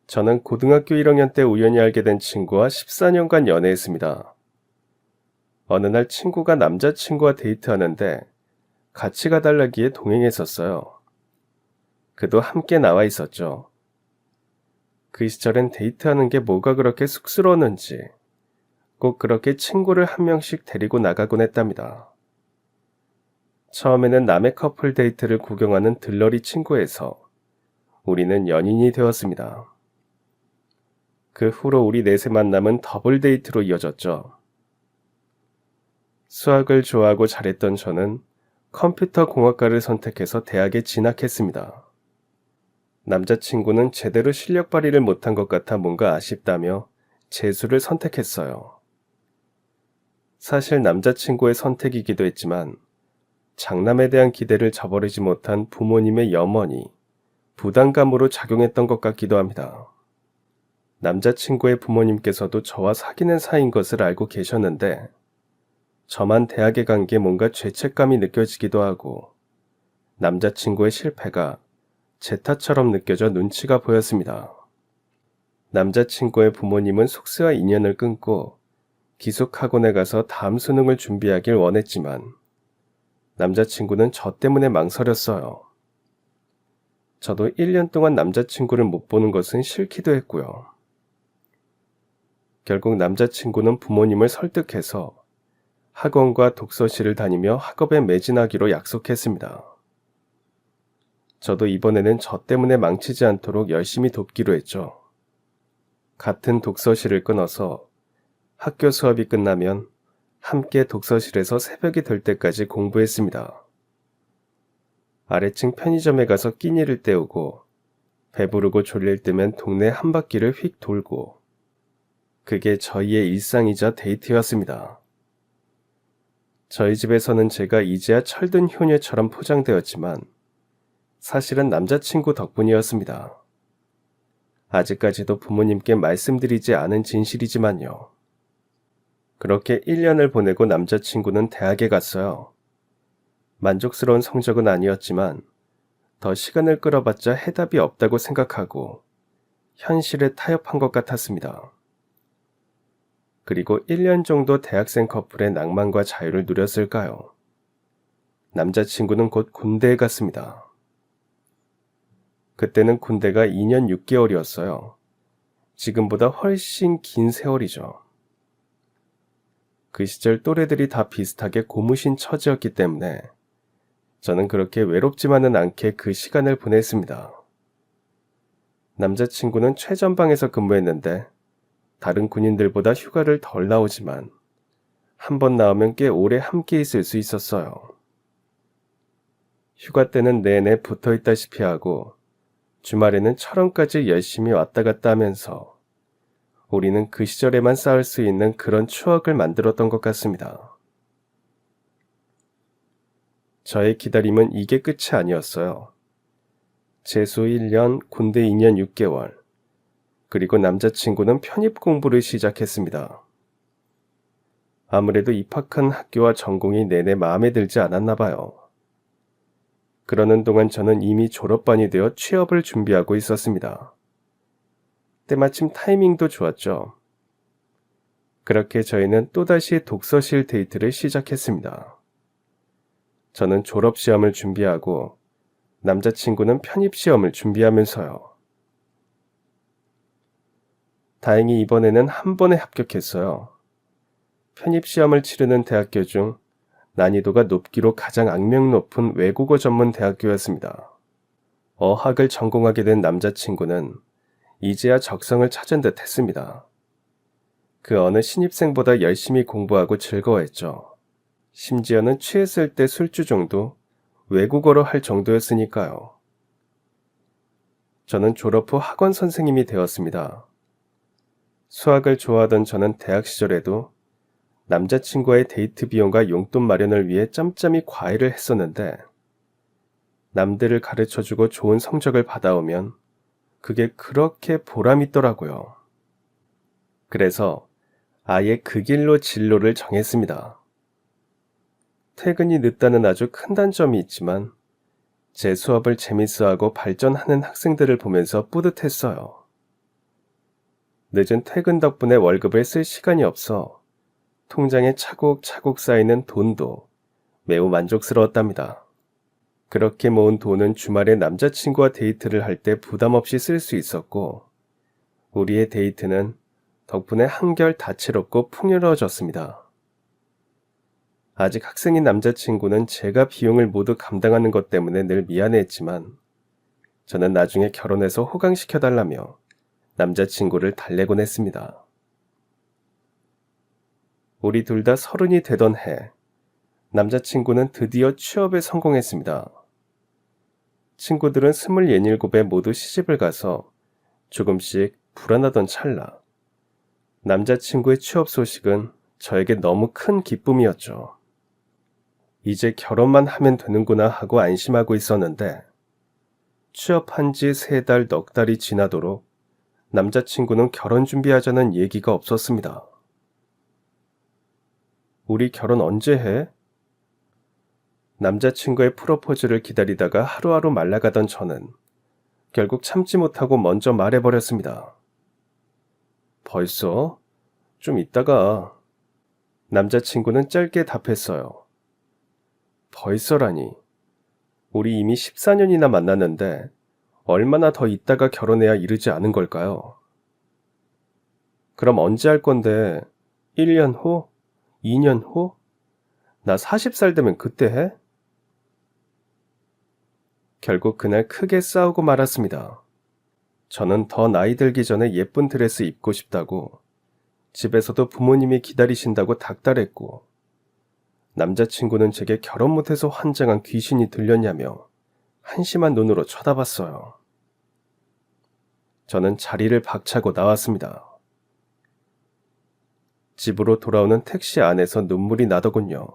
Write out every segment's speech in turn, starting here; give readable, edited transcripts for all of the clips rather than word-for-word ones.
저는 고등학교 1학년 때 우연히 알게 된 친구와 14년간 연애했습니다. 어느 날 친구가 남자친구와 데이트하는데 가치가 달라기에 동행했었어요. 그도 함께 나와 있었죠. 그 시절엔 데이트하는 게 뭐가 그렇게 쑥스러웠는지 꼭 그렇게 친구를 한 명씩 데리고 나가곤 했답니다. 처음에는 남의 커플 데이트를 구경하는 들러리 친구에서 우리는 연인이 되었습니다. 그 후로 우리 넷의 만남은 더블 데이트로 이어졌죠. 수학을 좋아하고 잘했던 저는 컴퓨터 공학과를 선택해서 대학에 진학했습니다. 남자친구는 제대로 실력 발휘를 못한 것 같아 뭔가 아쉽다며 재수를 선택했어요. 사실 남자친구의 선택이기도 했지만 장남에 대한 기대를 저버리지 못한 부모님의 염원이 부담감으로 작용했던 것 같기도 합니다. 남자친구의 부모님께서도 저와 사귀는 사이인 것을 알고 계셨는데 저만 대학에 간 게 뭔가 죄책감이 느껴지기도 하고 남자친구의 실패가 제 탓처럼 느껴져 눈치가 보였습니다. 남자친구의 부모님은 속세와 인연을 끊고 기숙학원에 가서 다음 수능을 준비하길 원했지만 남자친구는 저 때문에 망설였어요. 저도 1년 동안 남자친구를 못 보는 것은 싫기도 했고요. 결국 남자친구는 부모님을 설득해서 학원과 독서실을 다니며 학업에 매진하기로 약속했습니다. 저도 이번에는 저 때문에 망치지 않도록 열심히 돕기로 했죠. 같은 독서실을 끊어서 학교 수업이 끝나면 함께 독서실에서 새벽이 될 때까지 공부했습니다. 아래층 편의점에 가서 끼니를 때우고 배부르고 졸릴 때면 동네 한 바퀴를 휙 돌고 그게 저희의 일상이자 데이트였습니다. 저희 집에서는 제가 이제야 철든 효녀처럼 포장되었지만 사실은 남자친구 덕분이었습니다. 아직까지도 부모님께 말씀드리지 않은 진실이지만요. 그렇게 1년을 보내고 남자친구는 대학에 갔어요. 만족스러운 성적은 아니었지만 더 시간을 끌어봤자 해답이 없다고 생각하고 현실에 타협한 것 같았습니다. 그리고 1년 정도 대학생 커플의 낭만과 자유를 누렸을까요? 남자친구는 곧 군대에 갔습니다. 그때는 군대가 2년 6개월이었어요. 지금보다 훨씬 긴 세월이죠. 그 시절 또래들이 다 비슷하게 고무신 처지였기 때문에 저는 그렇게 외롭지만은 않게 그 시간을 보냈습니다. 남자친구는 최전방에서 근무했는데 다른 군인들보다 휴가를 덜 나오지만 한 번 나오면 꽤 오래 함께 있을 수 있었어요. 휴가 때는 내내 붙어 있다시피 하고 주말에는 철원까지 열심히 왔다 갔다 하면서 우리는 그 시절에만 쌓을 수 있는 그런 추억을 만들었던 것 같습니다. 저의 기다림은 이게 끝이 아니었어요. 재수 1년, 군대 2년 6개월, 그리고 남자친구는 편입 공부를 시작했습니다. 아무래도 입학한 학교와 전공이 내내 마음에 들지 않았나 봐요. 그러는 동안 저는 이미 졸업반이 되어 취업을 준비하고 있었습니다. 때마침 타이밍도 좋았죠. 그렇게 저희는 또다시 독서실 데이트를 시작했습니다. 저는 졸업시험을 준비하고 남자친구는 편입시험을 준비하면서요. 다행히 이번에는 한 번에 합격했어요. 편입시험을 치르는 대학교 중 난이도가 높기로 가장 악명 높은 외국어 전문 대학교였습니다. 어학을 전공하게 된 남자친구는 이제야 적성을 찾은 듯 했습니다. 그 어느 신입생보다 열심히 공부하고 즐거워했죠. 심지어는 취했을 때 술주정도 외국어로 할 정도였으니까요. 저는 졸업 후 학원 선생님이 되었습니다. 수학을 좋아하던 저는 대학 시절에도 남자친구와의 데이트 비용과 용돈 마련을 위해 짬짬이 과외를 했었는데 남들을 가르쳐주고 좋은 성적을 받아오면 그게 그렇게 보람있더라고요. 그래서 아예 그 길로 진로를 정했습니다. 퇴근이 늦다는 아주 큰 단점이 있지만 제 수업을 재밌어하고 발전하는 학생들을 보면서 뿌듯했어요. 늦은 퇴근 덕분에 월급을 쓸 시간이 없어 통장에 차곡차곡 쌓이는 돈도 매우 만족스러웠답니다. 그렇게 모은 돈은 주말에 남자친구와 데이트를 할 때 부담 없이 쓸 수 있었고, 우리의 데이트는 덕분에 한결 다채롭고 풍요로워졌습니다. 아직 학생인 남자친구는 제가 비용을 모두 감당하는 것 때문에 늘 미안해했지만, 저는 나중에 결혼해서 호강시켜달라며 남자친구를 달래곤 했습니다. 우리 둘 다 30이 되던 해, 남자친구는 드디어 취업에 성공했습니다. 친구들은 27에 모두 시집을 가서 조금씩 불안하던 찰나, 남자친구의 취업 소식은 저에게 너무 큰 기쁨이었죠. 이제 결혼만 하면 되는구나 하고 안심하고 있었는데, 취업한 지 3달, 넉 달이 지나도록 남자친구는 결혼 준비하자는 얘기가 없었습니다. 우리 결혼 언제 해? 남자친구의 프로포즈를 기다리다가 하루하루 말라가던 저는 결국 참지 못하고 먼저 말해버렸습니다. 벌써? 좀 이따가. 남자친구는 짧게 답했어요. 벌써라니. 우리 이미 14년이나 만났는데 얼마나 더 있다가 결혼해야 이르지 않은 걸까요? 그럼 언제 할 건데? 1년 후? 2년 후? 나 40살 되면 그때 해? 결국 그날 크게 싸우고 말았습니다. 저는 더 나이 들기 전에 예쁜 드레스 입고 싶다고, 집에서도 부모님이 기다리신다고 닥달했고, 남자친구는 제게 결혼 못해서 환장한 귀신이 들렸냐며 한심한 눈으로 쳐다봤어요. 저는 자리를 박차고 나왔습니다. 집으로 돌아오는 택시 안에서 눈물이 나더군요.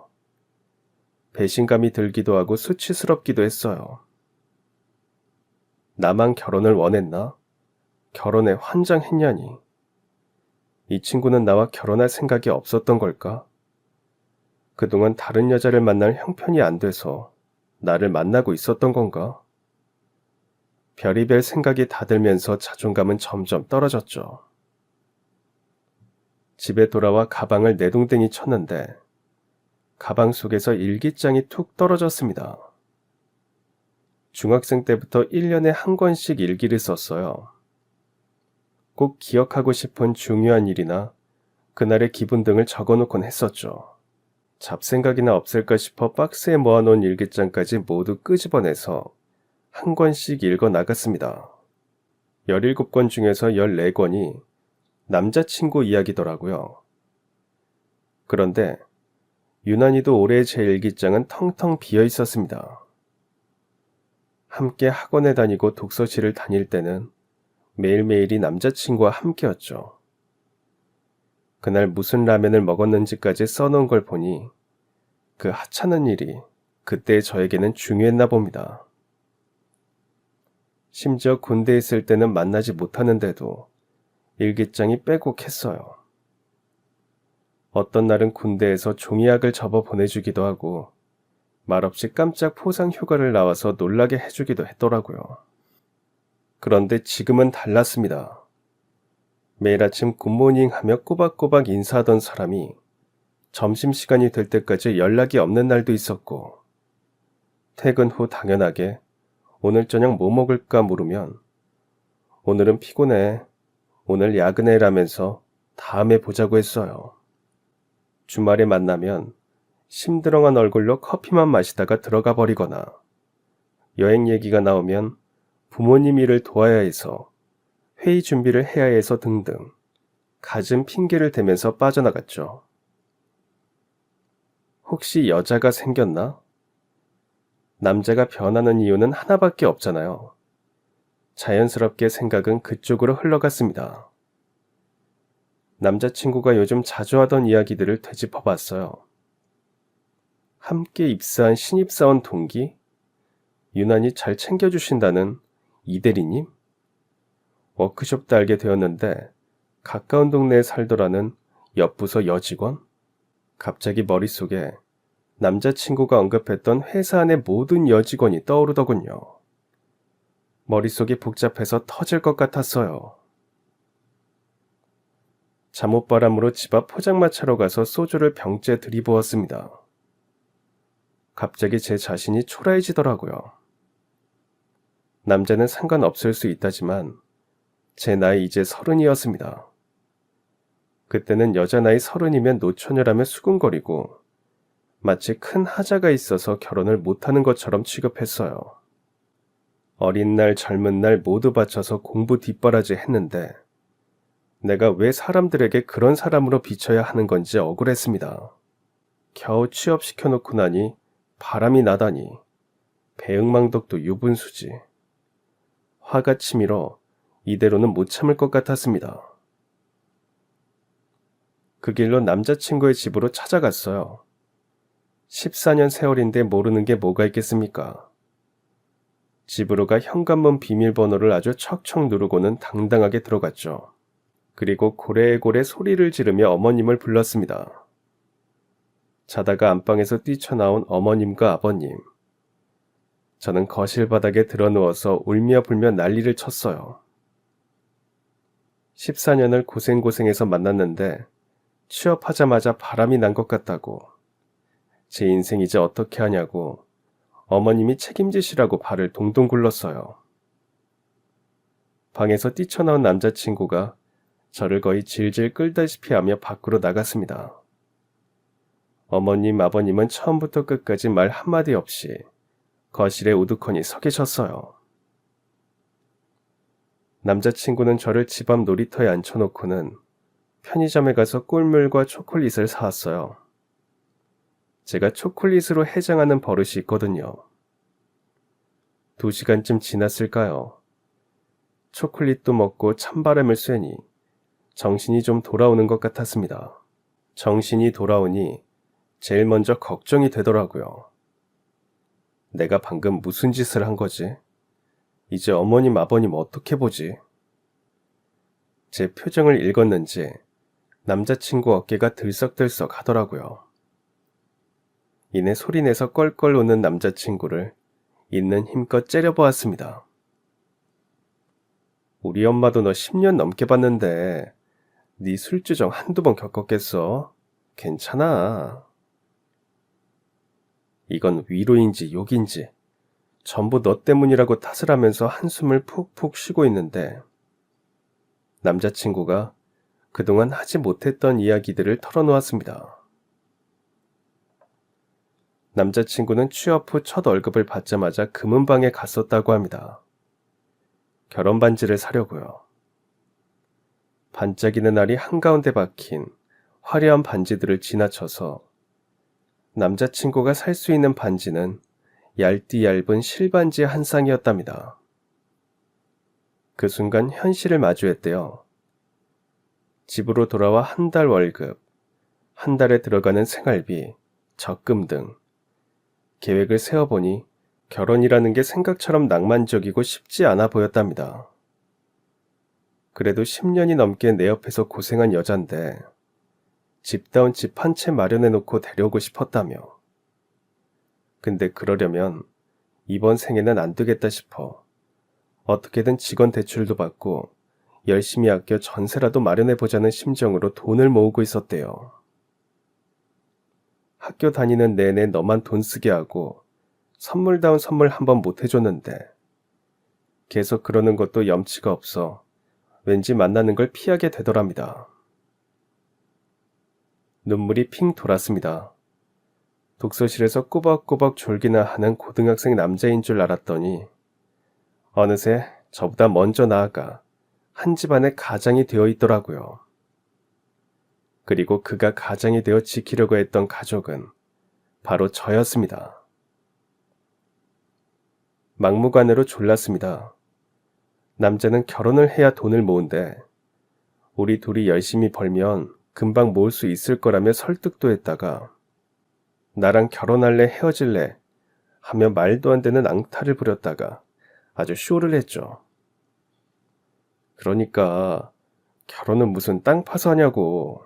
배신감이 들기도 하고 수치스럽기도 했어요. 나만 결혼을 원했나? 결혼에 환장했냐니. 이 친구는 나와 결혼할 생각이 없었던 걸까? 그동안 다른 여자를 만날 형편이 안 돼서 나를 만나고 있었던 건가? 별의별 생각이 다 들면서 자존감은 점점 떨어졌죠. 집에 돌아와 가방을 내동댕이 쳤는데 가방 속에서 일기장이 툭 떨어졌습니다. 중학생 때부터 1년에 한 권씩 일기를 썼어요. 꼭 기억하고 싶은 중요한 일이나 그날의 기분 등을 적어놓곤 했었죠. 잡생각이나 없을까 싶어 박스에 모아놓은 일기장까지 모두 끄집어내서 한 권씩 읽어 나갔습니다. 17권 중에서 14권이 남자친구 이야기더라고요. 그런데 유난히도 올해 제 일기장은 텅텅 비어 있었습니다. 함께 학원에 다니고 독서실을 다닐 때는 매일매일이 남자친구와 함께였죠. 그날 무슨 라면을 먹었는지까지 써놓은 걸 보니 그 하찮은 일이 그때 저에게는 중요했나 봅니다. 심지어 군대에 있을 때는 만나지 못하는데도 일기장이 빼곡했어요. 어떤 날은 군대에서 종이약을 접어 보내주기도 하고 말없이 깜짝 포상 휴가를 나와서 놀라게 해주기도 했더라고요. 그런데 지금은 달랐습니다. 매일 아침 굿모닝 하며 꼬박꼬박 인사하던 사람이 점심시간이 될 때까지 연락이 없는 날도 있었고, 퇴근 후 당연하게 오늘 저녁 뭐 먹을까 물으면 오늘은 피곤해, 오늘 야근해라면서 다음에 보자고 했어요. 주말에 만나면 심드렁한 얼굴로 커피만 마시다가 들어가 버리거나, 여행 얘기가 나오면 부모님 일을 도와야 해서, 회의 준비를 해야 해서 등등 갖은 핑계를 대면서 빠져나갔죠. 혹시 여자가 생겼나? 남자가 변하는 이유는 하나밖에 없잖아요. 자연스럽게 생각은 그쪽으로 흘러갔습니다. 남자친구가 요즘 자주 하던 이야기들을 되짚어봤어요. 함께 입사한 신입사원 동기? 유난히 잘 챙겨주신다는 이대리님? 워크숍도 알게 되었는데 가까운 동네에 살더라는 옆부서 여직원? 갑자기 머릿속에 남자친구가 언급했던 회사 안의 모든 여직원이 떠오르더군요. 머릿속이 복잡해서 터질 것 같았어요. 잠옷바람으로 집 앞 포장마차로 가서 소주를 병째 들이부었습니다. 갑자기 제 자신이 초라해지더라고요. 남자는 상관없을 수 있다지만 제 나이 이제 30이었습니다. 그때는 여자 나이 30이면 노처녀라며 수군거리고 마치 큰 하자가 있어서 결혼을 못하는 것처럼 취급했어요. 어린 날 젊은 날 모두 바쳐서 공부 뒷바라지 했는데 내가 왜 사람들에게 그런 사람으로 비춰야 하는 건지 억울했습니다. 겨우 취업시켜놓고 나니 바람이 나다니 배응망덕도 유분수지. 화가 치밀어 이대로는 못 참을 것 같았습니다. 그 길로 남자친구의 집으로 찾아갔어요. 14년 세월인데 모르는 게 뭐가 있겠습니까? 집으로 가 현관문 비밀번호를 아주 척척 누르고는 당당하게 들어갔죠. 그리고 고래고래 소리를 지르며 어머님을 불렀습니다. 자다가 안방에서 뛰쳐나온 어머님과 아버님. 저는 거실 바닥에 드러누워서 울며 불며 난리를 쳤어요. 14년을 고생고생해서 만났는데 취업하자마자 바람이 난 것 같다고, 제 인생 이제 어떻게 하냐고 어머님이 책임지시라고 발을 동동 굴렀어요. 방에서 뛰쳐나온 남자친구가 저를 거의 질질 끌다시피 하며 밖으로 나갔습니다. 어머님, 아버님은 처음부터 끝까지 말 한마디 없이 거실에 우두커니 서 계셨어요. 남자친구는 저를 집 앞 놀이터에 앉혀놓고는 편의점에 가서 꿀물과 초콜릿을 사왔어요. 제가 초콜릿으로 해장하는 버릇이 있거든요. 2시간쯤 지났을까요? 초콜릿도 먹고 찬바람을 쐬니 정신이 좀 돌아오는 것 같았습니다. 정신이 돌아오니 제일 먼저 걱정이 되더라고요. 내가 방금 무슨 짓을 한 거지? 이제 어머님, 아버님 어떻게 보지? 제 표정을 읽었는지 남자친구 어깨가 들썩들썩 하더라고요. 이내 소리내서 껄껄 우는 남자친구를 있는 힘껏 째려보았습니다. 우리 엄마도 너 10년 넘게 봤는데 네 술주정 한두 번 겪었겠어? 괜찮아. 이건 위로인지 욕인지 전부 너 때문이라고 탓을 하면서 한숨을 푹푹 쉬고 있는데 남자친구가 그동안 하지 못했던 이야기들을 털어놓았습니다. 남자친구는 취업 후 첫 월급을 받자마자 금은방에 갔었다고 합니다. 결혼 반지를 사려고요. 반짝이는 알이 한가운데 박힌 화려한 반지들을 지나쳐서 남자친구가 살 수 있는 반지는 얇디 얇은 실반지 한 쌍이었답니다. 그 순간 현실을 마주했대요. 집으로 돌아와 한 달 월급, 한 달에 들어가는 생활비, 적금 등 계획을 세워보니 결혼이라는 게 생각처럼 낭만적이고 쉽지 않아 보였답니다. 그래도 10년이 넘게 내 옆에서 고생한 여잔데 집다운 집 한 채 마련해놓고 데려오고 싶었다며. 근데 그러려면 이번 생에는 안 되겠다 싶어 어떻게든 직원 대출도 받고 열심히 아껴 전세라도 마련해보자는 심정으로 돈을 모으고 있었대요. 학교 다니는 내내 너만 돈 쓰게 하고 선물다운 선물 한 번 못 해줬는데 계속 그러는 것도 염치가 없어 왠지 만나는 걸 피하게 되더랍니다. 눈물이 핑 돌았습니다. 독서실에서 꾸벅꾸벅 졸기나 하는 고등학생 남자인 줄 알았더니 어느새 저보다 먼저 나아가 한 집안의 가장이 되어 있더라고요. 그리고 그가 가장이 되어 지키려고 했던 가족은 바로 저였습니다. 막무가내로 졸랐습니다. 남자는 결혼을 해야 돈을 모은대 우리 둘이 열심히 벌면 금방 모을 수 있을 거라며 설득도 했다가 나랑 결혼할래 헤어질래 하며 말도 안 되는 앙탈을 부렸다가 아주 쇼를 했죠. 그러니까 결혼은 무슨 땅 파서 하냐고.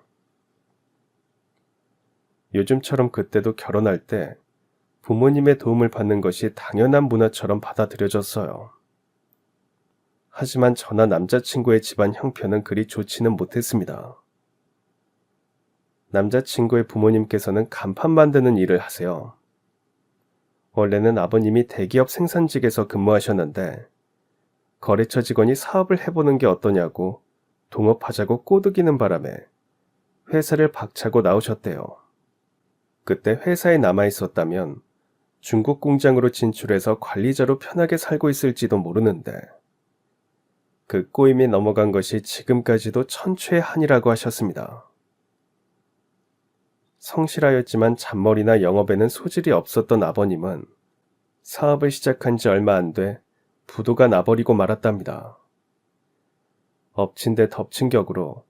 요즘처럼 그때도 결혼할 때 부모님의 도움을 받는 것이 당연한 문화처럼 받아들여졌어요. 하지만 저나 남자친구의 집안 형편은 그리 좋지는 못했습니다. 남자친구의 부모님께서는 간판 만드는 일을 하세요. 원래는 아버님이 대기업 생산직에서 근무하셨는데 거래처 직원이 사업을 해보는 게 어떠냐고 동업하자고 꼬드기는 바람에 회사를 박차고 나오셨대요. 그때 회사에 남아 있었다면 중국 공장으로 진출해서 관리자로 편하게 살고 있을지도 모르는데 그 꼬임이 넘어간 것이 지금까지도 천추의 한이라고 하셨습니다. 성실하였지만 잔머리나 영업에는 소질이 없었던 아버님은 사업을 시작한 지 얼마 안 돼 부도가 나버리고 말았답니다. 엎친 데 덮친 격으로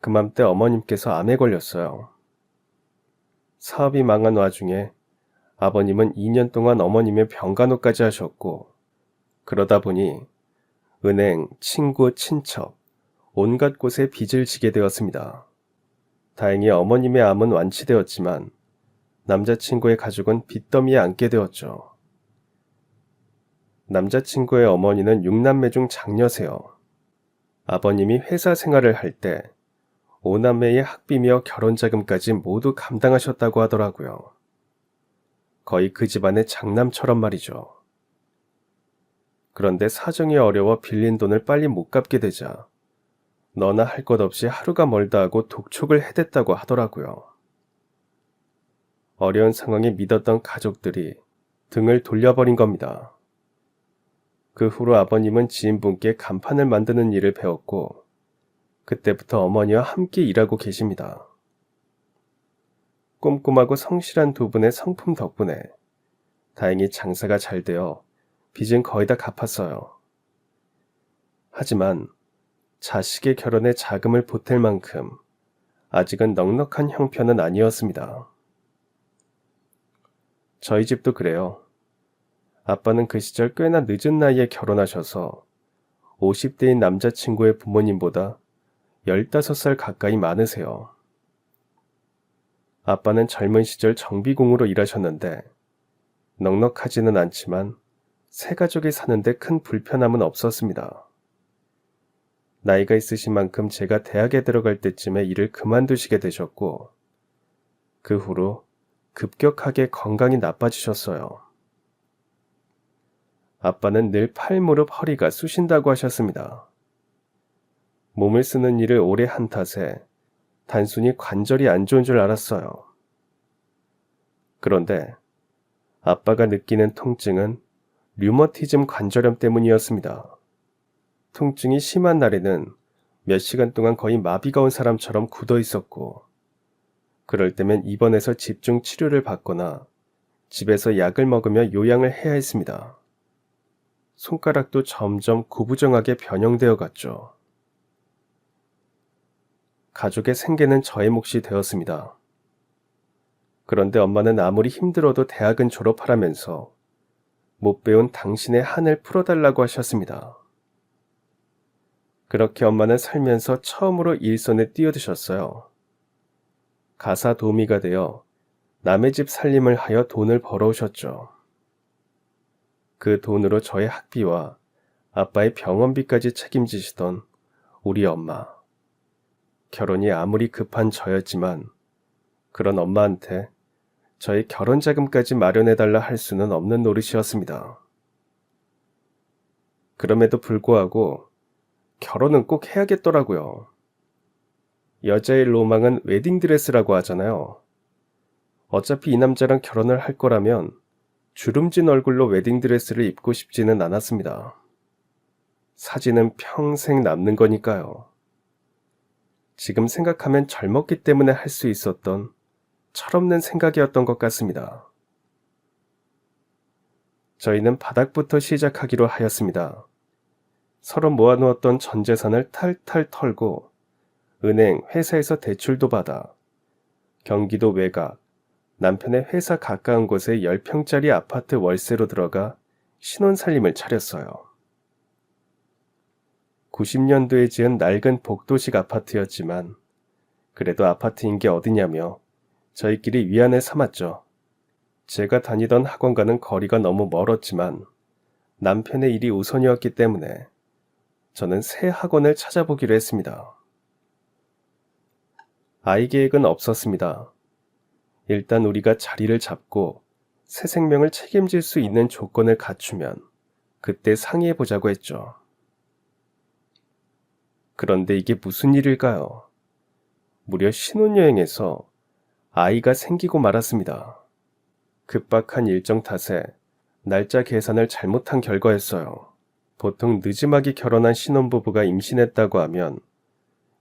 그맘때 어머님께서 암에 걸렸어요. 사업이 망한 와중에 아버님은 2년 동안 어머님의 병간호까지 하셨고 그러다 보니 은행, 친구, 친척, 온갖 곳에 빚을 지게 되었습니다. 다행히 어머님의 암은 완치되었지만 남자친구의 가족은 빚더미에 앉게 되었죠. 남자친구의 어머니는 6남매 중 장녀세요. 아버님이 회사 생활을 할 때 5남매의 학비며 결혼자금까지 모두 감당하셨다고 하더라고요. 거의 그 집안의 장남처럼 말이죠. 그런데 사정이 어려워 빌린 돈을 빨리 못 갚게 되자 너나 할 것 없이 하루가 멀다 하고 독촉을 해댔다고 하더라고요. 어려운 상황에 믿었던 가족들이 등을 돌려버린 겁니다. 그 후로 아버님은 지인분께 간판을 만드는 일을 배웠고 그때부터 어머니와 함께 일하고 계십니다. 꼼꼼하고 성실한 두 분의 성품 덕분에 다행히 장사가 잘 되어 빚은 거의 다 갚았어요. 하지만 자식의 결혼에 자금을 보탤 만큼 아직은 넉넉한 형편은 아니었습니다. 저희 집도 그래요. 아빠는 그 시절 꽤나 늦은 나이에 결혼하셔서 50대인 남자친구의 부모님보다 15살 가까이 많으세요. 아빠는 젊은 시절 정비공으로 일하셨는데 넉넉하지는 않지만 세 가족이 사는데 큰 불편함은 없었습니다. 나이가 있으신 만큼 제가 대학에 들어갈 때쯤에 일을 그만두시게 되셨고 그 후로 급격하게 건강이 나빠지셨어요. 아빠는 늘 팔, 무릎, 허리가 쑤신다고 하셨습니다. 몸을 쓰는 일을 오래 한 탓에 단순히 관절이 안 좋은 줄 알았어요. 그런데 아빠가 느끼는 통증은 류머티즘 관절염 때문이었습니다. 통증이 심한 날에는 몇 시간 동안 거의 마비가 온 사람처럼 굳어 있었고 그럴 때면 입원해서 집중 치료를 받거나 집에서 약을 먹으며 요양을 해야 했습니다. 손가락도 점점 구부정하게 변형되어 갔죠. 가족의 생계는 저의 몫이 되었습니다. 그런데 엄마는 아무리 힘들어도 대학은 졸업하라면서 못 배운 당신의 한을 풀어달라고 하셨습니다. 그렇게 엄마는 살면서 처음으로 일손에 뛰어드셨어요. 가사 도우미가 되어 남의 집 살림을 하여 돈을 벌어오셨죠. 그 돈으로 저의 학비와 아빠의 병원비까지 책임지시던 우리 엄마. 결혼이 아무리 급한 저였지만 그런 엄마한테 저의 결혼 자금까지 마련해달라 할 수는 없는 노릇이었습니다. 그럼에도 불구하고 결혼은 꼭 해야겠더라고요. 여자의 로망은 웨딩드레스라고 하잖아요. 어차피 이 남자랑 결혼을 할 거라면 주름진 얼굴로 웨딩드레스를 입고 싶지는 않았습니다. 사진은 평생 남는 거니까요. 지금 생각하면 젊었기 때문에 할 수 있었던 철없는 생각이었던 것 같습니다. 저희는 바닥부터 시작하기로 하였습니다. 서로 모아놓았던 전 재산을 탈탈 털고 은행, 회사에서 대출도 받아 경기도 외곽, 남편의 회사 가까운 곳에 10평짜리 아파트 월세로 들어가 신혼살림을 차렸어요. 90년도에 지은 낡은 복도식 아파트였지만 그래도 아파트인 게 어디냐며 저희끼리 위안을 삼았죠. 제가 다니던 학원과는 거리가 너무 멀었지만 남편의 일이 우선이었기 때문에 저는 새 학원을 찾아보기로 했습니다. 아이 계획은 없었습니다. 일단 우리가 자리를 잡고 새 생명을 책임질 수 있는 조건을 갖추면 그때 상의해 보자고 했죠. 그런데 이게 무슨 일일까요? 무려 신혼여행에서 아이가 생기고 말았습니다. 급박한 일정 탓에 날짜 계산을 잘못한 결과였어요. 보통 늦지막이 결혼한 신혼부부가 임신했다고 하면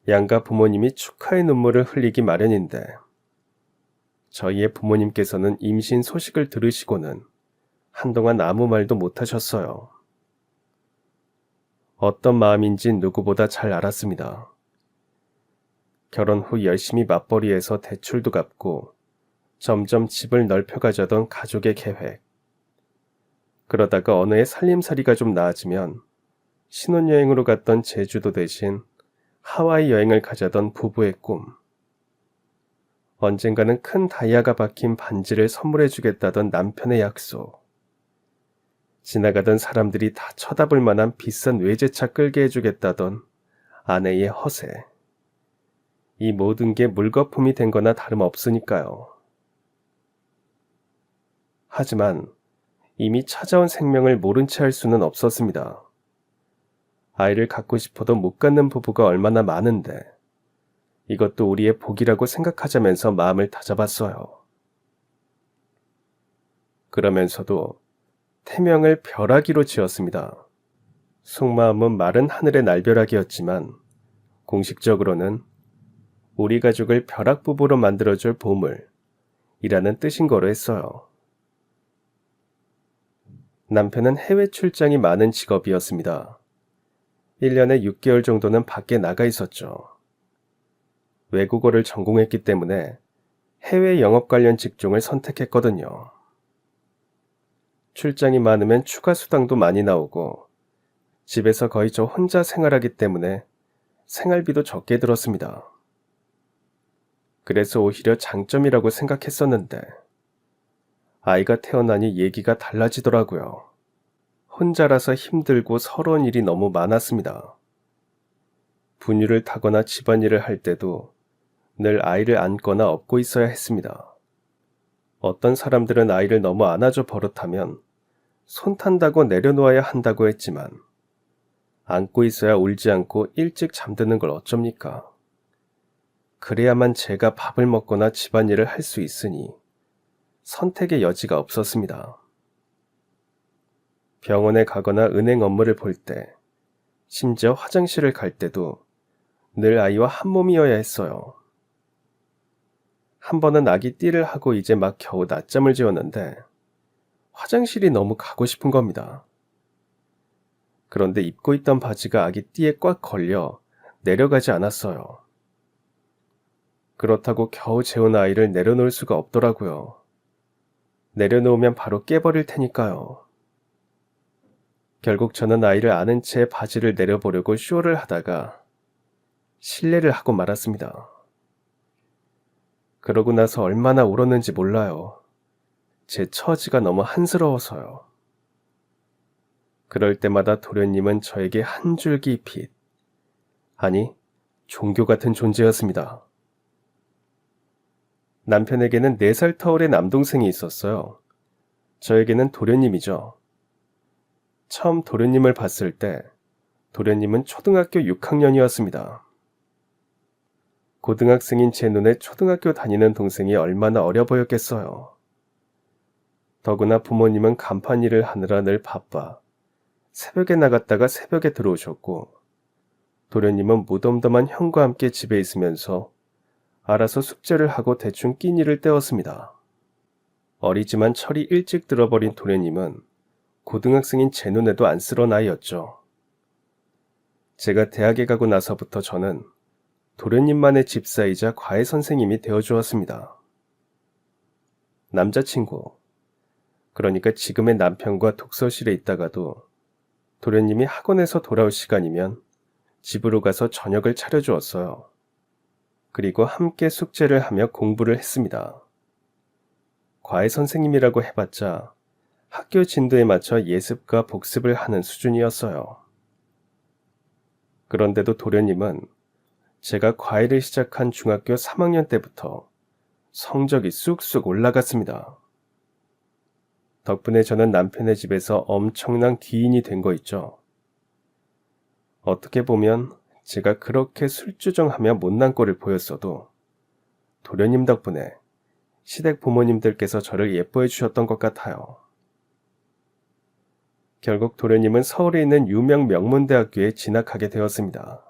양가 부모님이 축하의 눈물을 흘리기 마련인데 저희의 부모님께서는 임신 소식을 들으시고는 한동안 아무 말도 못하셨어요. 어떤 마음인지 누구보다 잘 알았습니다. 결혼 후 열심히 맞벌이해서 대출도 갚고 점점 집을 넓혀가자던 가족의 계획. 그러다가 어느 해 살림살이가 좀 나아지면 신혼여행으로 갔던 제주도 대신 하와이 여행을 가자던 부부의 꿈. 언젠가는 큰 다이아가 박힌 반지를 선물해 주겠다던 남편의 약속. 지나가던 사람들이 다 쳐다볼 만한 비싼 외제차 끌게 해주겠다던 아내의 허세. 이 모든 게 물거품이 된 거나 다름없으니까요. 하지만 이미 찾아온 생명을 모른 채 할 수는 없었습니다. 아이를 갖고 싶어도 못 갖는 부부가 얼마나 많은데 이것도 우리의 복이라고 생각하자면서 마음을 다잡았어요. 그러면서도 태명을 벼락이로 지었습니다. 속마음은 마른 하늘의 날벼락이었지만 공식적으로는 우리 가족을 벼락부부로 만들어줄 보물이라는 뜻인 거로 했어요. 남편은 해외 출장이 많은 직업이었습니다. 1년에 6개월 정도는 밖에 나가 있었죠. 외국어를 전공했기 때문에 해외 영업 관련 직종을 선택했거든요. 출장이 많으면 추가 수당도 많이 나오고 집에서 거의 저 혼자 생활하기 때문에 생활비도 적게 들었습니다. 그래서 오히려 장점이라고 생각했었는데 아이가 태어나니 얘기가 달라지더라고요. 혼자라서 힘들고 서러운 일이 너무 많았습니다. 분유를 타거나 집안일을 할 때도 늘 아이를 안거나 업고 있어야 했습니다. 어떤 사람들은 아이를 너무 안아줘 버릇하면 손 탄다고 내려놓아야 한다고 했지만 안고 있어야 울지 않고 일찍 잠드는 걸 어쩝니까? 그래야만 제가 밥을 먹거나 집안일을 할 수 있으니 선택의 여지가 없었습니다. 병원에 가거나 은행 업무를 볼 때, 심지어 화장실을 갈 때도 늘 아이와 한 몸이어야 했어요. 한 번은 아기 띠를 하고 이제 막 겨우 낮잠을 재웠는데 화장실이 너무 가고 싶은 겁니다. 그런데 입고 있던 바지가 아기 띠에 꽉 걸려 내려가지 않았어요. 그렇다고 겨우 재운 아이를 내려놓을 수가 없더라고요. 내려놓으면 바로 깨버릴 테니까요. 결국 저는 아이를 안은 채 바지를 내려보려고 쇼를 하다가 실례를 하고 말았습니다. 그러고 나서 얼마나 울었는지 몰라요. 제 처지가 너무 한스러워서요. 그럴 때마다 도련님은 저에게 한 줄기 빛, 아니 종교 같은 존재였습니다. 남편에게는 4살 터울의 남동생이 있었어요. 저에게는 도련님이죠. 처음 도련님을 봤을 때 도련님은 초등학교 6학년이었습니다. 고등학생인 제 눈에 초등학교 다니는 동생이 얼마나 어려 보였겠어요. 더구나 부모님은 간판 일을 하느라 늘 바빠 새벽에 나갔다가 새벽에 들어오셨고 도련님은 무덤덤한 형과 함께 집에 있으면서 알아서 숙제를 하고 대충 끼니를 때웠습니다. 어리지만 철이 일찍 들어버린 도련님은 고등학생인 제 눈에도 안쓰러운 아이였죠. 제가 대학에 가고 나서부터 저는 도련님만의 집사이자 과외 선생님이 되어주었습니다. 남자친구, 그러니까 지금의 남편과 독서실에 있다가도 도련님이 학원에서 돌아올 시간이면 집으로 가서 저녁을 차려주었어요. 그리고 함께 숙제를 하며 공부를 했습니다. 과외 선생님이라고 해봤자 학교 진도에 맞춰 예습과 복습을 하는 수준이었어요. 그런데도 도련님은 제가 과외를 시작한 중학교 3학년 때부터 성적이 쑥쑥 올라갔습니다. 덕분에 저는 남편의 집에서 엄청난 귀인이 된 거 있죠. 어떻게 보면 제가 그렇게 술주정하며 못난 꼴을 보였어도 도련님 덕분에 시댁 부모님들께서 저를 예뻐해 주셨던 것 같아요. 결국 도련님은 서울에 있는 유명 명문대학교에 진학하게 되었습니다.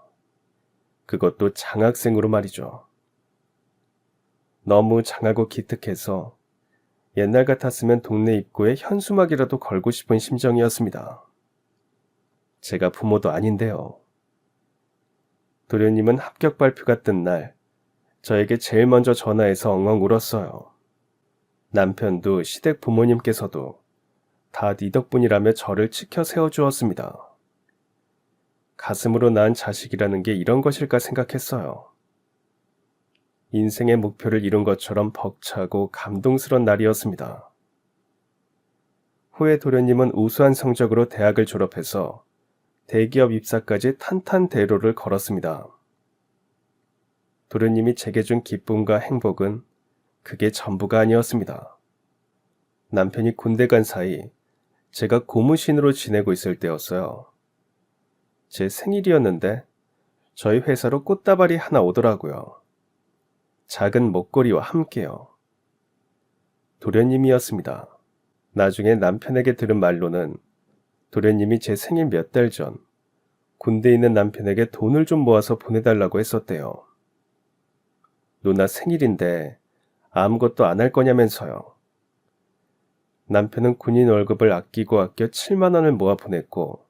그것도 장학생으로 말이죠. 너무 장하고 기특해서 옛날 같았으면 동네 입구에 현수막이라도 걸고 싶은 심정이었습니다. 제가 부모도 아닌데요. 도련님은 합격 발표가 뜬 날 저에게 제일 먼저 전화해서 엉엉 울었어요. 남편도 시댁 부모님께서도 다 네 덕분이라며 저를 치켜 세워주었습니다. 가슴으로 낳은 자식이라는 게 이런 것일까 생각했어요. 인생의 목표를 이룬 것처럼 벅차고 감동스러운 날이었습니다. 후에 도련님은 우수한 성적으로 대학을 졸업해서 대기업 입사까지 탄탄대로를 걸었습니다. 도련님이 제게 준 기쁨과 행복은 그게 전부가 아니었습니다. 남편이 군대 간 사이 제가 고무신으로 지내고 있을 때였어요. 제 생일이었는데 저희 회사로 꽃다발이 하나 오더라고요. 작은 목걸이와 함께요. 도련님이었습니다. 나중에 남편에게 들은 말로는 도련님이 제 생일 몇 달 전 군대에 있는 남편에게 돈을 좀 모아서 보내달라고 했었대요. 누나 생일인데 아무것도 안 할 거냐면서요. 남편은 군인 월급을 아끼고 아껴 7만 원을 모아 보냈고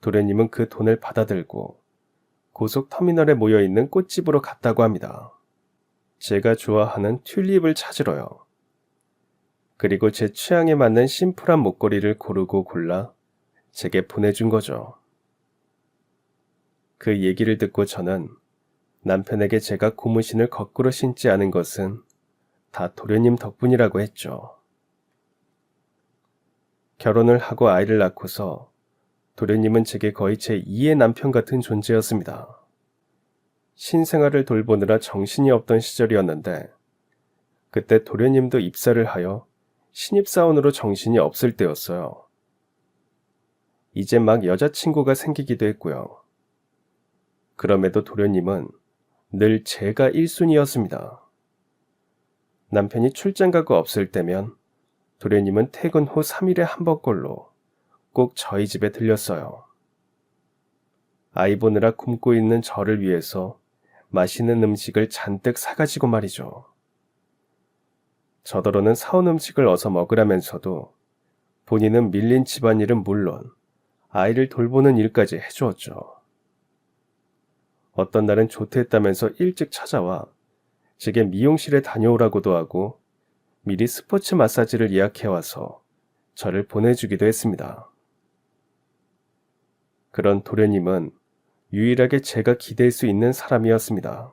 도련님은 그 돈을 받아들고 고속터미널에 모여있는 꽃집으로 갔다고 합니다. 제가 좋아하는 튤립을 찾으러요. 그리고 제 취향에 맞는 심플한 목걸이를 고르고 골라 제게 보내준 거죠. 그 얘기를 듣고 저는 남편에게 제가 고무신을 거꾸로 신지 않은 것은 다 도련님 덕분이라고 했죠. 결혼을 하고 아이를 낳고서 도련님은 제게 거의 제2의 남편 같은 존재였습니다. 신생아를 돌보느라 정신이 없던 시절이었는데 그때 도련님도 입사를 하여 신입사원으로 정신이 없을 때였어요. 이제 막 여자친구가 생기기도 했고요. 그럼에도 도련님은 늘 제가 1순위였습니다. 남편이 출장 가고 없을 때면 도련님은 퇴근 후 3일에 한 번꼴로 꼭 저희 집에 들렸어요. 아이 보느라 굶고 있는 저를 위해서 맛있는 음식을 잔뜩 사가지고 말이죠. 저더러는 사온 음식을 어서 먹으라면서도 본인은 밀린 집안일은 물론 아이를 돌보는 일까지 해주었죠. 어떤 날은 조퇴했다면서 일찍 찾아와 제게 미용실에 다녀오라고도 하고 미리 스포츠 마사지를 예약해와서 저를 보내주기도 했습니다. 그런 도련님은 유일하게 제가 기댈 수 있는 사람이었습니다.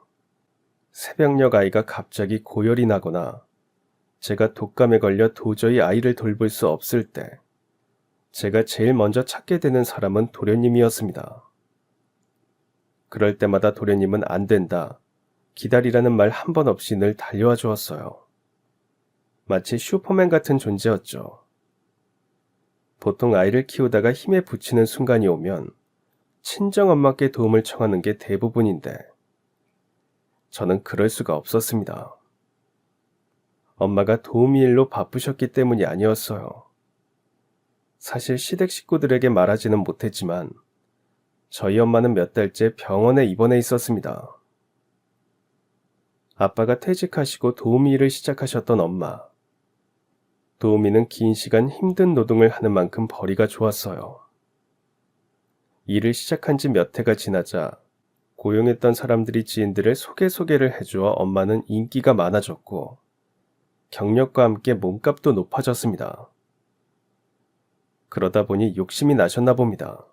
새벽녘 아이가 갑자기 고열이 나거나 제가 독감에 걸려 도저히 아이를 돌볼 수 없을 때 제가 제일 먼저 찾게 되는 사람은 도련님이었습니다. 그럴 때마다 도련님은 안 된다, 기다리라는 말 한 번 없이 늘 달려와 주었어요. 마치 슈퍼맨 같은 존재였죠. 보통 아이를 키우다가 힘에 부치는 순간이 오면 친정엄마께 도움을 청하는 게 대부분인데 저는 그럴 수가 없었습니다. 엄마가 도우미 일로 바쁘셨기 때문이 아니었어요. 사실 시댁 식구들에게 말하지는 못했지만 저희 엄마는 몇 달째 병원에 입원해 있었습니다. 아빠가 퇴직하시고 도우미 일을 시작하셨던 엄마. 도우미는 긴 시간 힘든 노동을 하는 만큼 벌이가 좋았어요. 일을 시작한 지 몇 해가 지나자 고용했던 사람들이 지인들을 소개를 해주어 엄마는 인기가 많아졌고 경력과 함께 몸값도 높아졌습니다. 그러다 보니 욕심이 나셨나 봅니다.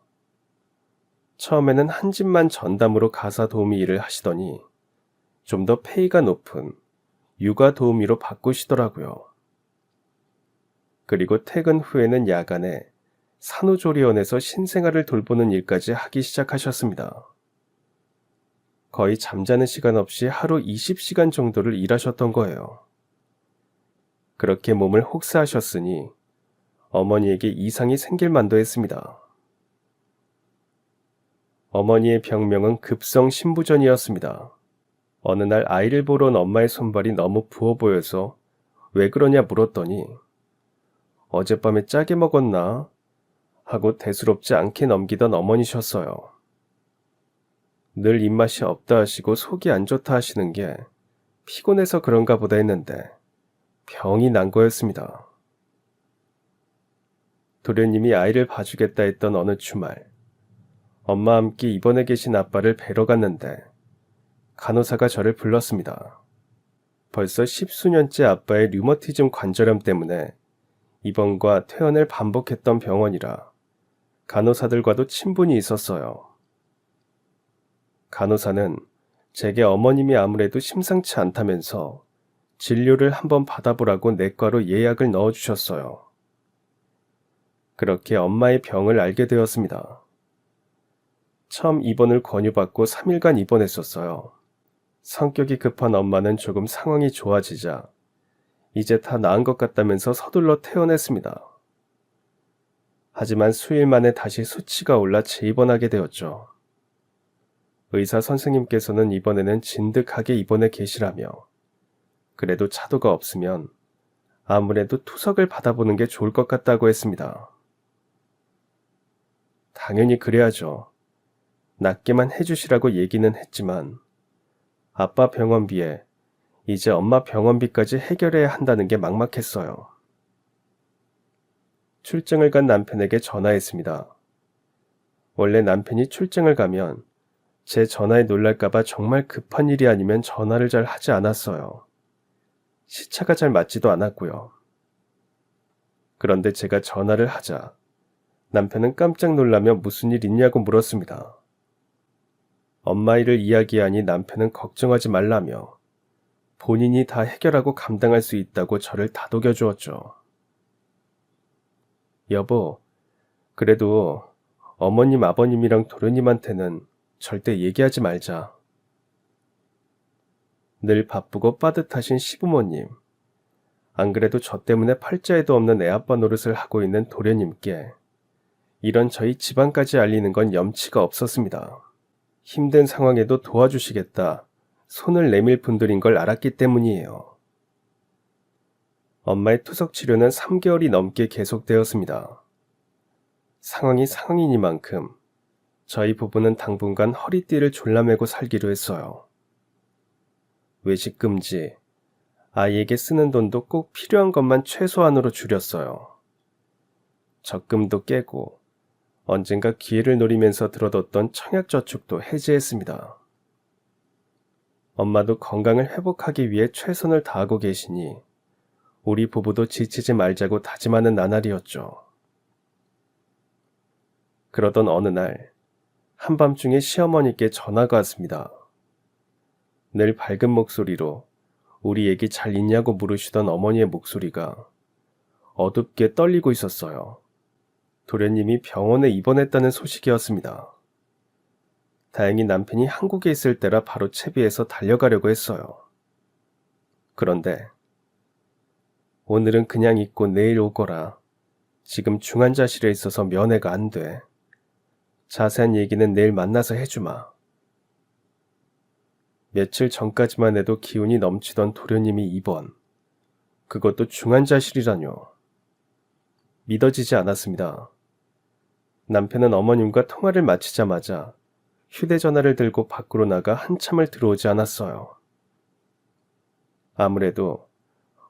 처음에는 한 집만 전담으로 가사 도우미 일을 하시더니 좀 더 페이가 높은 육아 도우미로 바꾸시더라고요. 그리고 퇴근 후에는 야간에 산후조리원에서 신생아를 돌보는 일까지 하기 시작하셨습니다. 거의 잠자는 시간 없이 하루 20시간 정도를 일하셨던 거예요. 그렇게 몸을 혹사하셨으니 어머니에게 이상이 생길 만도 했습니다. 어머니의 병명은 급성 신부전이었습니다. 어느 날 아이를 보러 온 엄마의 손발이 너무 부어 보여서 왜 그러냐 물었더니 어젯밤에 짜게 먹었나? 하고 대수롭지 않게 넘기던 어머니셨어요. 늘 입맛이 없다 하시고 속이 안 좋다 하시는 게 피곤해서 그런가 보다 했는데 병이 난 거였습니다. 도련님이 아이를 봐주겠다 했던 어느 주말, 엄마와 함께 입원해 계신 아빠를 뵈러 갔는데 간호사가 저를 불렀습니다. 벌써 10수년째 아빠의 류머티즘 관절염 때문에 입원과 퇴원을 반복했던 병원이라 간호사들과도 친분이 있었어요. 간호사는 제게 어머님이 아무래도 심상치 않다면서 진료를 한번 받아보라고 내과로 예약을 넣어주셨어요. 그렇게 엄마의 병을 알게 되었습니다. 처음 입원을 권유받고 3일간 입원했었어요. 성격이 급한 엄마는 조금 상황이 좋아지자 이제 다 나은 것 같다면서 서둘러 퇴원했습니다. 하지만 수일 만에 다시 수치가 올라 재입원하게 되었죠. 의사 선생님께서는 이번에는 진득하게 입원해 계시라며 그래도 차도가 없으면 아무래도 투석을 받아보는 게 좋을 것 같다고 했습니다. 당연히 그래야죠. 낫게만 해주시라고 얘기는 했지만 아빠 병원비에 이제 엄마 병원비까지 해결해야 한다는 게 막막했어요. 출증을 간 남편에게 전화했습니다. 원래 남편이 출증을 가면 제 전화에 놀랄까봐 정말 급한 일이 아니면 전화를 잘 하지 않았어요. 시차가 잘 맞지도 않았고요. 그런데 제가 전화를 하자 남편은 깜짝 놀라며 무슨 일 있냐고 물었습니다. 엄마 일을 이야기하니 남편은 걱정하지 말라며 본인이 다 해결하고 감당할 수 있다고 저를 다독여 주었죠. 여보, 그래도 어머님 아버님이랑 도련님한테는 절대 얘기하지 말자. 늘 바쁘고 빠듯하신 시부모님, 안 그래도 저 때문에 팔자에도 없는 애아빠 노릇을 하고 있는 도련님께 이런 저희 집안까지 알리는 건 염치가 없었습니다. 힘든 상황에도 도와주시겠다 손을 내밀 분들인 걸 알았기 때문이에요. 엄마의 투석 치료는 3개월이 넘게 계속되었습니다. 상황이 상황이니만큼 저희 부부는 당분간 허리띠를 졸라매고 살기로 했어요. 외식 금지, 아이에게 쓰는 돈도 꼭 필요한 것만 최소한으로 줄였어요. 적금도 깨고 언젠가 기회를 노리면서 들어뒀던 청약저축도 해지했습니다. 엄마도 건강을 회복하기 위해 최선을 다하고 계시니 우리 부부도 지치지 말자고 다짐하는 나날이었죠. 그러던 어느 날 한밤중에 시어머니께 전화가 왔습니다. 늘 밝은 목소리로 우리 애기 잘 있냐고 물으시던 어머니의 목소리가 어둡게 떨리고 있었어요. 도련님이 병원에 입원했다는 소식이었습니다. 다행히 남편이 한국에 있을 때라 바로 채비해서 달려가려고 했어요. 그런데 오늘은 그냥 있고 내일 오거라. 지금 중환자실에 있어서 면회가 안 돼. 자세한 얘기는 내일 만나서 해주마. 며칠 전까지만 해도 기운이 넘치던 도련님이 입원. 그것도 중환자실이라뇨. 믿어지지 않았습니다. 남편은 어머님과 통화를 마치자마자 휴대전화를 들고 밖으로 나가 한참을 들어오지 않았어요. 아무래도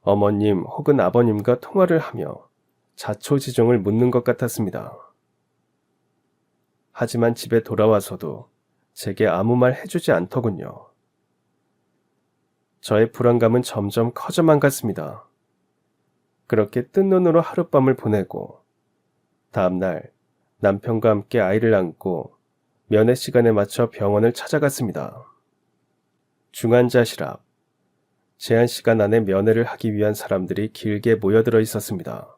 어머님 혹은 아버님과 통화를 하며 자초지종을 묻는 것 같았습니다. 하지만 집에 돌아와서도 제게 아무 말 해주지 않더군요. 저의 불안감은 점점 커져만 갔습니다. 그렇게 뜬 눈으로 하룻밤을 보내고 다음날 남편과 함께 아이를 안고 면회 시간에 맞춰 병원을 찾아갔습니다. 중환자실 앞, 제한 시간 안에 면회를 하기 위한 사람들이 길게 모여들어 있었습니다.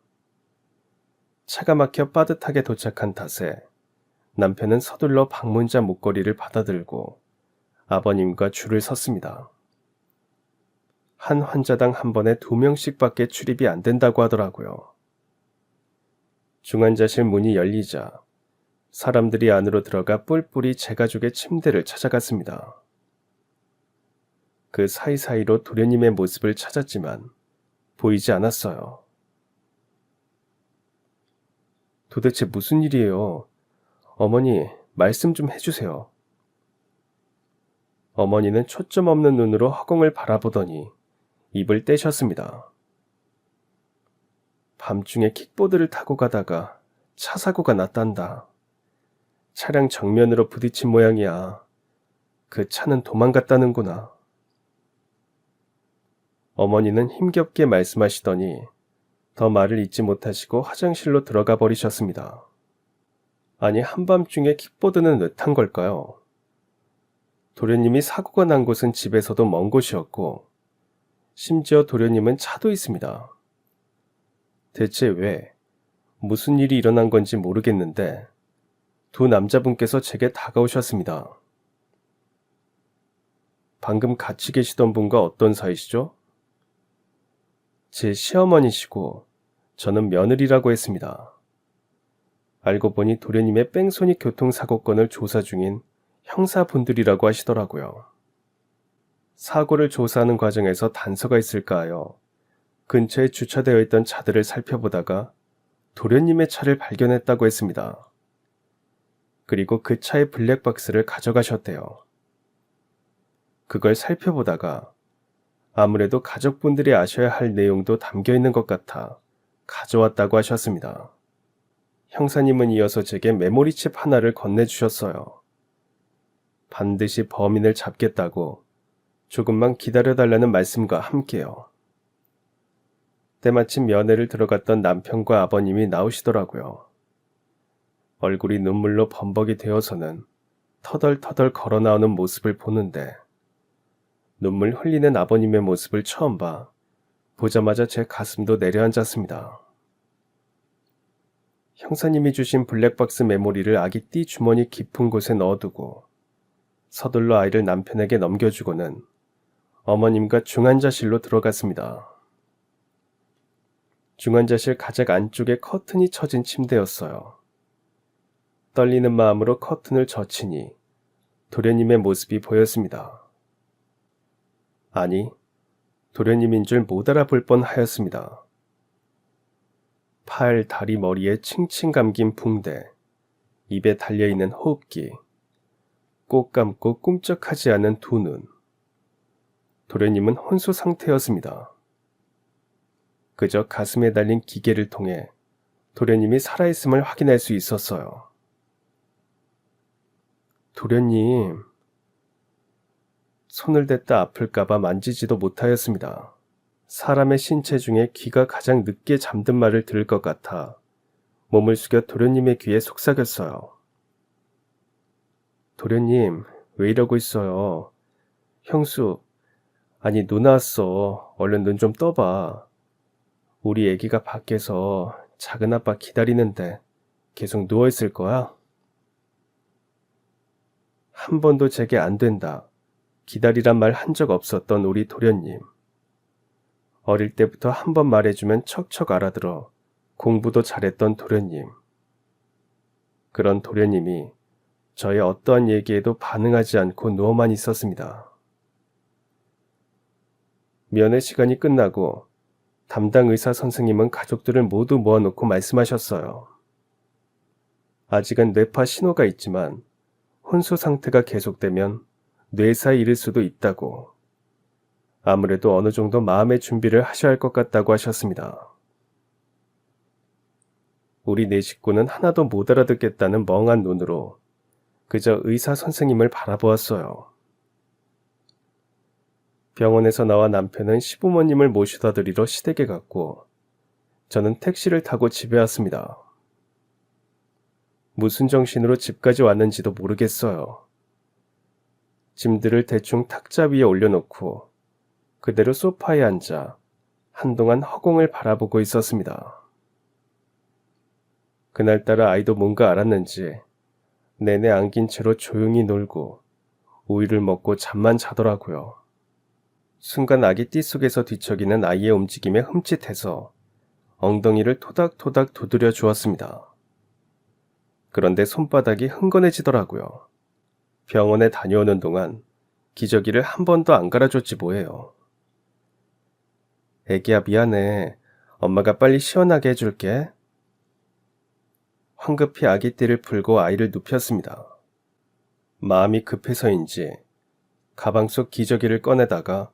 차가 막혀 빠듯하게 도착한 탓에 남편은 서둘러 방문자 목걸이를 받아들고 아버님과 줄을 섰습니다. 한 환자당 한 번에 2명씩밖에 출입이 안 된다고 하더라고요. 중환자실 문이 열리자 사람들이 안으로 들어가 뿔뿔이 제 가족의 침대를 찾아갔습니다. 그 사이사이로 도련님의 모습을 찾았지만 보이지 않았어요. 도대체 무슨 일이에요? 어머니, 말씀 좀 해주세요. 어머니는 초점 없는 눈으로 허공을 바라보더니 입을 떼셨습니다. 밤중에 킥보드를 타고 가다가 차 사고가 났단다. 차량 정면으로 부딪힌 모양이야. 그 차는 도망갔다는구나. 어머니는 힘겹게 말씀하시더니 더 말을 잇지 못하시고 화장실로 들어가 버리셨습니다. 아니, 한밤중에 킥보드는 왜 탄 걸까요? 도련님이 사고가 난 곳은 집에서도 먼 곳이었고 심지어 도련님은 차도 있습니다. 대체 왜, 무슨 일이 일어난 건지 모르겠는데 두 남자분께서 제게 다가오셨습니다. 방금 같이 계시던 분과 어떤 사이시죠? 제 시어머니시고 저는 며느리라고 했습니다. 알고 보니 도련님의 뺑소니 교통사고건을 조사 중인 형사분들이라고 하시더라고요. 사고를 조사하는 과정에서 단서가 있을까 하여 근처에 주차되어 있던 차들을 살펴보다가 도련님의 차를 발견했다고 했습니다. 그리고 그 차의 블랙박스를 가져가셨대요. 그걸 살펴보다가 아무래도 가족분들이 아셔야 할 내용도 담겨 있는 것 같아 가져왔다고 하셨습니다. 형사님은 이어서 제게 메모리칩 하나를 건네주셨어요. 반드시 범인을 잡겠다고 조금만 기다려달라는 말씀과 함께요. 때마침 면회를 들어갔던 남편과 아버님이 나오시더라고요. 얼굴이 눈물로 범벅이 되어서는 터덜터덜 걸어 나오는 모습을 보는데 눈물 흘리는 아버님의 모습을 처음 보자마자 제 가슴도 내려앉았습니다. 형사님이 주신 블랙박스 메모리를 아기 띠 주머니 깊은 곳에 넣어두고 서둘러 아이를 남편에게 넘겨주고는 어머님과 중환자실로 들어갔습니다. 중환자실 가장 안쪽에 커튼이 쳐진 침대였어요. 떨리는 마음으로 커튼을 젖히니 도련님의 모습이 보였습니다. 아니, 도련님인 줄 못 알아볼 뻔하였습니다. 팔, 다리, 머리에 칭칭 감긴 붕대, 입에 달려있는 호흡기, 꼭 감고 꿈쩍하지 않은 두 눈. 도련님은 혼수 상태였습니다. 그저 가슴에 달린 기계를 통해 도련님이 살아있음을 확인할 수 있었어요. 도련님, 손을 댔다 아플까봐 만지지도 못하였습니다. 사람의 신체 중에 귀가 가장 늦게 잠든 말을 들을 것 같아 몸을 숙여 도련님의 귀에 속삭였어요. 도련님, 왜 이러고 있어요? 형수, 아니 누나 왔어. 얼른 눈 좀 떠봐. 우리 애기가 밖에서 작은 아빠 기다리는데 계속 누워있을 거야? 한 번도 제게 안 된다, 기다리란 말 한 적 없었던 우리 도련님. 어릴 때부터 한 번 말해주면 척척 알아들어 공부도 잘했던 도련님. 그런 도련님이 저의 어떠한 얘기에도 반응하지 않고 누워만 있었습니다. 면회 시간이 끝나고 담당 의사 선생님은 가족들을 모두 모아놓고 말씀하셨어요. 아직은 뇌파 신호가 있지만 혼수 상태가 계속되면 뇌사에 이를 수도 있다고, 아무래도 어느 정도 마음의 준비를 하셔야 할 것 같다고 하셨습니다. 우리 네 식구는 하나도 못 알아듣겠다는 멍한 눈으로 그저 의사 선생님을 바라보았어요. 병원에서 나와 남편은 시부모님을 모셔다 드리러 시댁에 갔고 저는 택시를 타고 집에 왔습니다. 무슨 정신으로 집까지 왔는지도 모르겠어요. 짐들을 대충 탁자 위에 올려놓고 그대로 소파에 앉아 한동안 허공을 바라보고 있었습니다. 그날따라 아이도 뭔가 알았는지 내내 안긴 채로 조용히 놀고 우유를 먹고 잠만 자더라고요. 순간 아기 띠 속에서 뒤척이는 아이의 움직임에 흠칫해서 엉덩이를 토닥토닥 두드려 주었습니다. 그런데 손바닥이 흥건해지더라고요. 병원에 다녀오는 동안 기저귀를 한 번도 안 갈아줬지 뭐예요. 애기야 미안해. 엄마가 빨리 시원하게 해줄게. 황급히 아기띠를 풀고 아이를 눕혔습니다. 마음이 급해서인지 가방 속 기저귀를 꺼내다가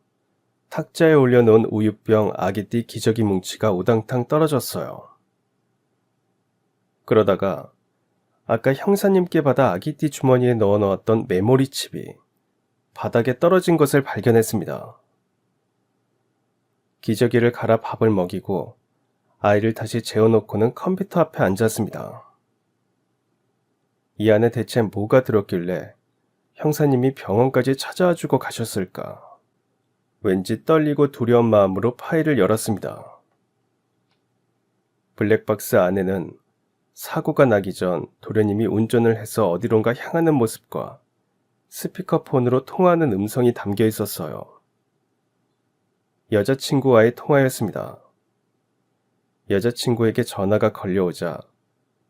탁자에 올려놓은 우유병 아기띠 기저귀 뭉치가 우당탕 떨어졌어요. 그러다가 아까 형사님께 받아 아기띠 주머니에 넣어놓았던 메모리 칩이 바닥에 떨어진 것을 발견했습니다. 기저귀를 갈아 밥을 먹이고 아이를 다시 재워놓고는 컴퓨터 앞에 앉았습니다. 이 안에 대체 뭐가 들었길래 형사님이 병원까지 찾아와 주고 가셨을까? 왠지 떨리고 두려운 마음으로 파일을 열었습니다. 블랙박스 안에는 사고가 나기 전 도련님이 운전을 해서 어디론가 향하는 모습과 스피커폰으로 통화하는 음성이 담겨 있었어요. 여자친구와의 통화였습니다. 여자친구에게 전화가 걸려오자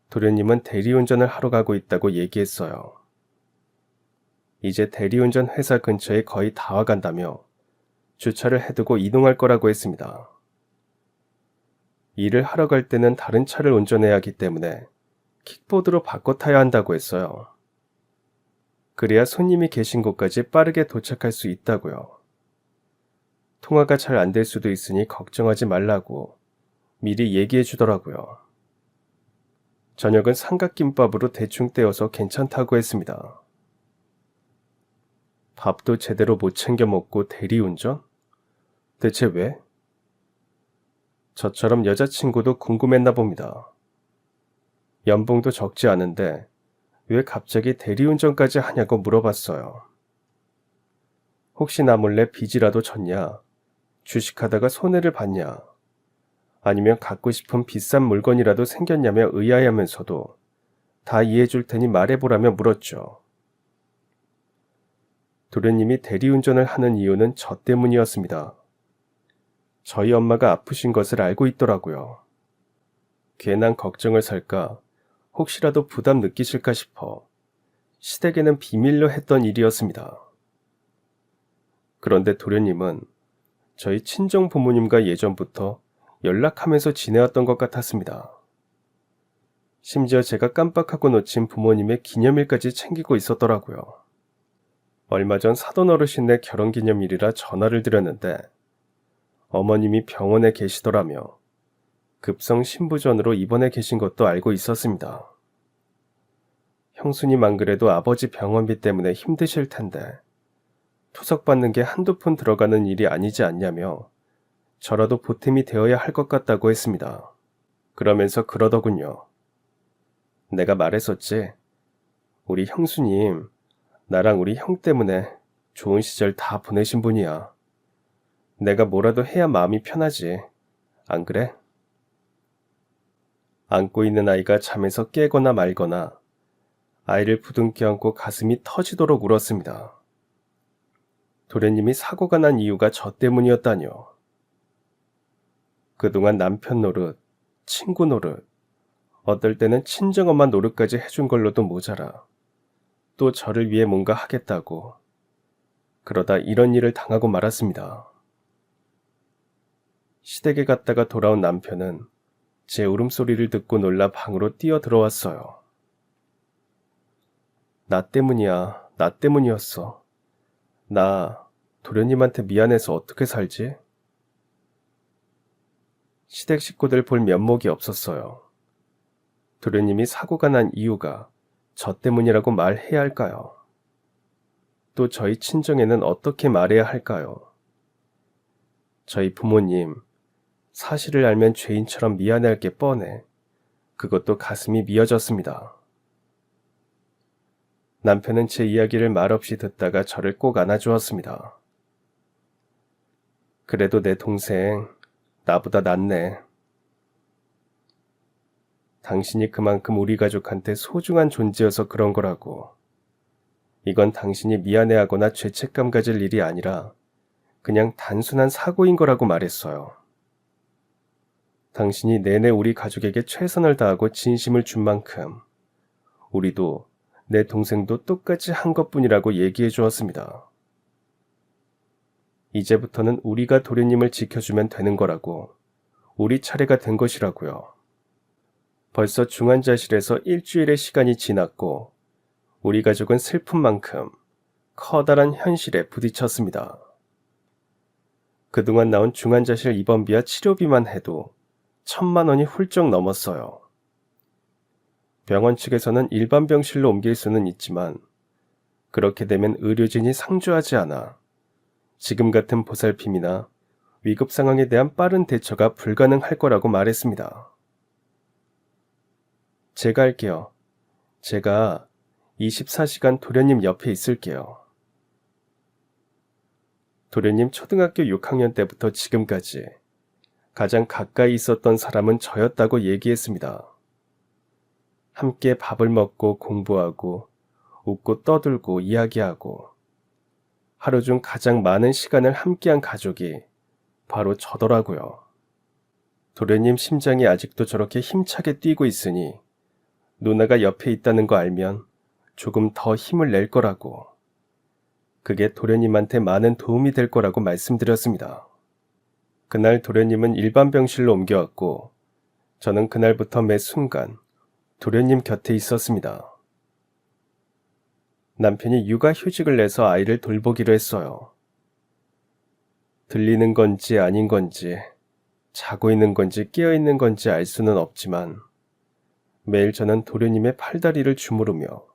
도련님은 대리운전을 하러 가고 있다고 얘기했어요. 이제 대리운전 회사 근처에 거의 다 와간다며 주차를 해두고 이동할 거라고 했습니다. 일을 하러 갈 때는 다른 차를 운전해야 하기 때문에 킥보드로 바꿔 타야 한다고 했어요. 그래야 손님이 계신 곳까지 빠르게 도착할 수 있다고요. 통화가 잘 안 될 수도 있으니 걱정하지 말라고 미리 얘기해 주더라고요. 저녁은 삼각김밥으로 대충 때워서 괜찮다고 했습니다. 밥도 제대로 못 챙겨 먹고 대리운전? 대체 왜? 저처럼 여자친구도 궁금했나 봅니다. 연봉도 적지 않은데 왜 갑자기 대리운전까지 하냐고 물어봤어요. 혹시 나 몰래 빚이라도 졌냐? 주식하다가 손해를 봤냐? 아니면 갖고 싶은 비싼 물건이라도 생겼냐며 의아해하면서도 다 이해해 줄 테니 말해보라며 물었죠. 도련님이 대리운전을 하는 이유는 저 때문이었습니다. 저희 엄마가 아프신 것을 알고 있더라고요. 괜한 걱정을 살까 혹시라도 부담 느끼실까 싶어 시댁에는 비밀로 했던 일이었습니다. 그런데 도련님은 저희 친정 부모님과 예전부터 연락하면서 지내왔던 것 같았습니다. 심지어 제가 깜빡하고 놓친 부모님의 기념일까지 챙기고 있었더라고요. 얼마 전 사돈 어르신네 결혼기념일이라 전화를 드렸는데 어머님이 병원에 계시더라며 급성 신부전으로 입원해 계신 것도 알고 있었습니다. 형수님 안 그래도 아버지 병원비 때문에 힘드실 텐데 투석받는 게 한두 푼 들어가는 일이 아니지 않냐며 저라도 보탬이 되어야 할 것 같다고 했습니다. 그러면서 그러더군요. 내가 말했었지. 우리 형수님, 나랑 우리 형 때문에 좋은 시절 다 보내신 분이야. 내가 뭐라도 해야 마음이 편하지. 안 그래? 안고 있는 아이가 잠에서 깨거나 말거나 아이를 부둥켜 안고 가슴이 터지도록 울었습니다. 도련님이 사고가 난 이유가 저 때문이었다뇨. 그동안 남편 노릇, 친구 노릇, 어떨 때는 친정엄마 노릇까지 해준 걸로도 모자라 또 저를 위해 뭔가 하겠다고 그러다 이런 일을 당하고 말았습니다. 시댁에 갔다가 돌아온 남편은 제 울음소리를 듣고 놀라 방으로 뛰어 들어왔어요. 나 때문이야. 나 때문이었어. 나 도련님한테 미안해서 어떻게 살지? 시댁 식구들 볼 면목이 없었어요. 도련님이 사고가 난 이유가 저 때문이라고 말해야 할까요? 또 저희 친정에는 어떻게 말해야 할까요? 저희 부모님, 사실을 알면 죄인처럼 미안해할 게 뻔해. 그것도 가슴이 미어졌습니다. 남편은 제 이야기를 말없이 듣다가 저를 꼭 안아주었습니다. 그래도 내 동생, 나보다 낫네. 당신이 그만큼 우리 가족한테 소중한 존재여서 그런 거라고. 이건 당신이 미안해하거나 죄책감 가질 일이 아니라 그냥 단순한 사고인 거라고 말했어요. 당신이 내내 우리 가족에게 최선을 다하고 진심을 준 만큼 우리도 내 동생도 똑같이 한 것뿐이라고 얘기해 주었습니다. 이제부터는 우리가 도련님을 지켜주면 되는 거라고, 우리 차례가 된 것이라고요. 벌써 중환자실에서 일주일의 시간이 지났고 우리 가족은 슬픈 만큼 커다란 현실에 부딪혔습니다. 그동안 나온 중환자실 입원비와 치료비만 해도 1,000만 원이 훌쩍 넘었어요. 병원 측에서는 일반 병실로 옮길 수는 있지만 그렇게 되면 의료진이 상주하지 않아 지금 같은 보살핌이나 위급 상황에 대한 빠른 대처가 불가능할 거라고 말했습니다. 제가 할게요. 제가 24시간 도련님 옆에 있을게요. 도련님 초등학교 6학년 때부터 지금까지 가장 가까이 있었던 사람은 저였다고 얘기했습니다. 함께 밥을 먹고 공부하고 웃고 떠들고 이야기하고 하루 중 가장 많은 시간을 함께한 가족이 바로 저더라고요. 도련님 심장이 아직도 저렇게 힘차게 뛰고 있으니 누나가 옆에 있다는 거 알면 조금 더 힘을 낼 거라고, 그게 도련님한테 많은 도움이 될 거라고 말씀드렸습니다. 그날 도련님은 일반 병실로 옮겨왔고 저는 그날부터 매 순간 도련님 곁에 있었습니다. 남편이 육아휴직을 내서 아이를 돌보기로 했어요. 들리는 건지 아닌 건지, 자고 있는 건지 깨어 있는 건지 알 수는 없지만 매일 저는 도련님의 팔다리를 주무르며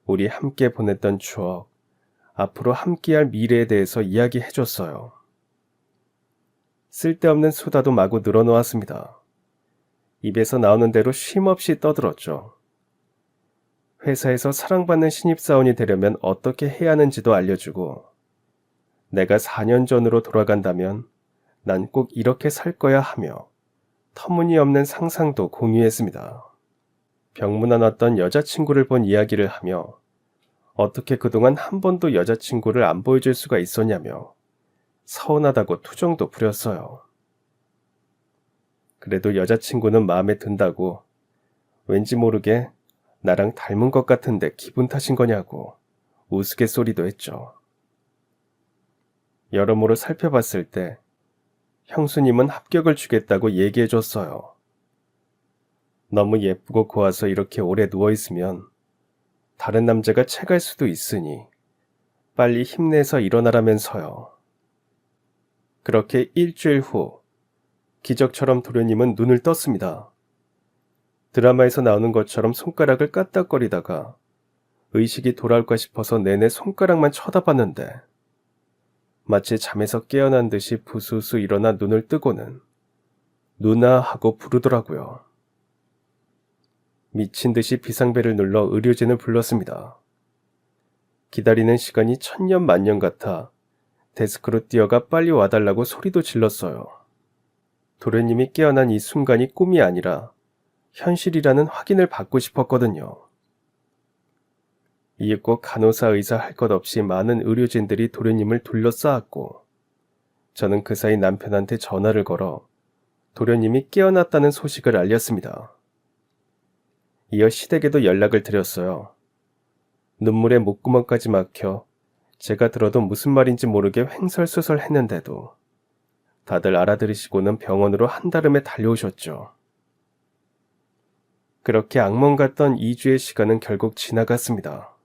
우리 함께 보냈던 추억, 앞으로 함께할 미래에 대해서 이야기해줬어요. 쓸데없는 수다도 마구 늘어놓았습니다. 입에서 나오는 대로 쉼없이 떠들었죠. 회사에서 사랑받는 신입사원이 되려면 어떻게 해야 하는지도 알려주고, 내가 4년 전으로 돌아간다면 난 꼭 이렇게 살 거야 하며 터무니없는 상상도 공유했습니다. 병문안 왔던 여자친구를 본 이야기를 하며 어떻게 그동안 한 번도 여자친구를 안 보여줄 수가 있었냐며 서운하다고 투정도 부렸어요. 그래도 여자친구는 마음에 든다고, 왠지 모르게 나랑 닮은 것 같은데 기분 탓인 거냐고 우스갯소리도 했죠. 여러모로 살펴봤을 때 형수님은 합격을 주겠다고 얘기해줬어요. 너무 예쁘고 고와서 이렇게 오래 누워있으면 다른 남자가 채갈 수도 있으니 빨리 힘내서 일어나라면서요. 그렇게 일주일 후 기적처럼 도련님은 눈을 떴습니다. 드라마에서 나오는 것처럼 손가락을 까딱거리다가 의식이 돌아올까 싶어서 내내 손가락만 쳐다봤는데 마치 잠에서 깨어난 듯이 부스스 일어나 눈을 뜨고는 누나 하고 부르더라고요. 미친 듯이 비상벨을 눌러 의료진을 불렀습니다. 기다리는 시간이 천년 만년 같아 데스크로 뛰어가 빨리 와달라고 소리도 질렀어요. 도련님이 깨어난 이 순간이 꿈이 아니라 현실이라는 확인을 받고 싶었거든요. 이에 꼭 간호사 의사 할 것 없이 많은 의료진들이 도련님을 둘러싸았고 저는 그 사이 남편한테 전화를 걸어 도련님이 깨어났다는 소식을 알렸습니다. 이어 시댁에도 연락을 드렸어요. 눈물에 목구멍까지 막혀 제가 들어도 무슨 말인지 모르게 횡설수설했는데도 다들 알아들으시고는 병원으로 한달음에 달려오셨죠. 그렇게 악몽 같던 2주의 시간은 결국 지나갔습니다.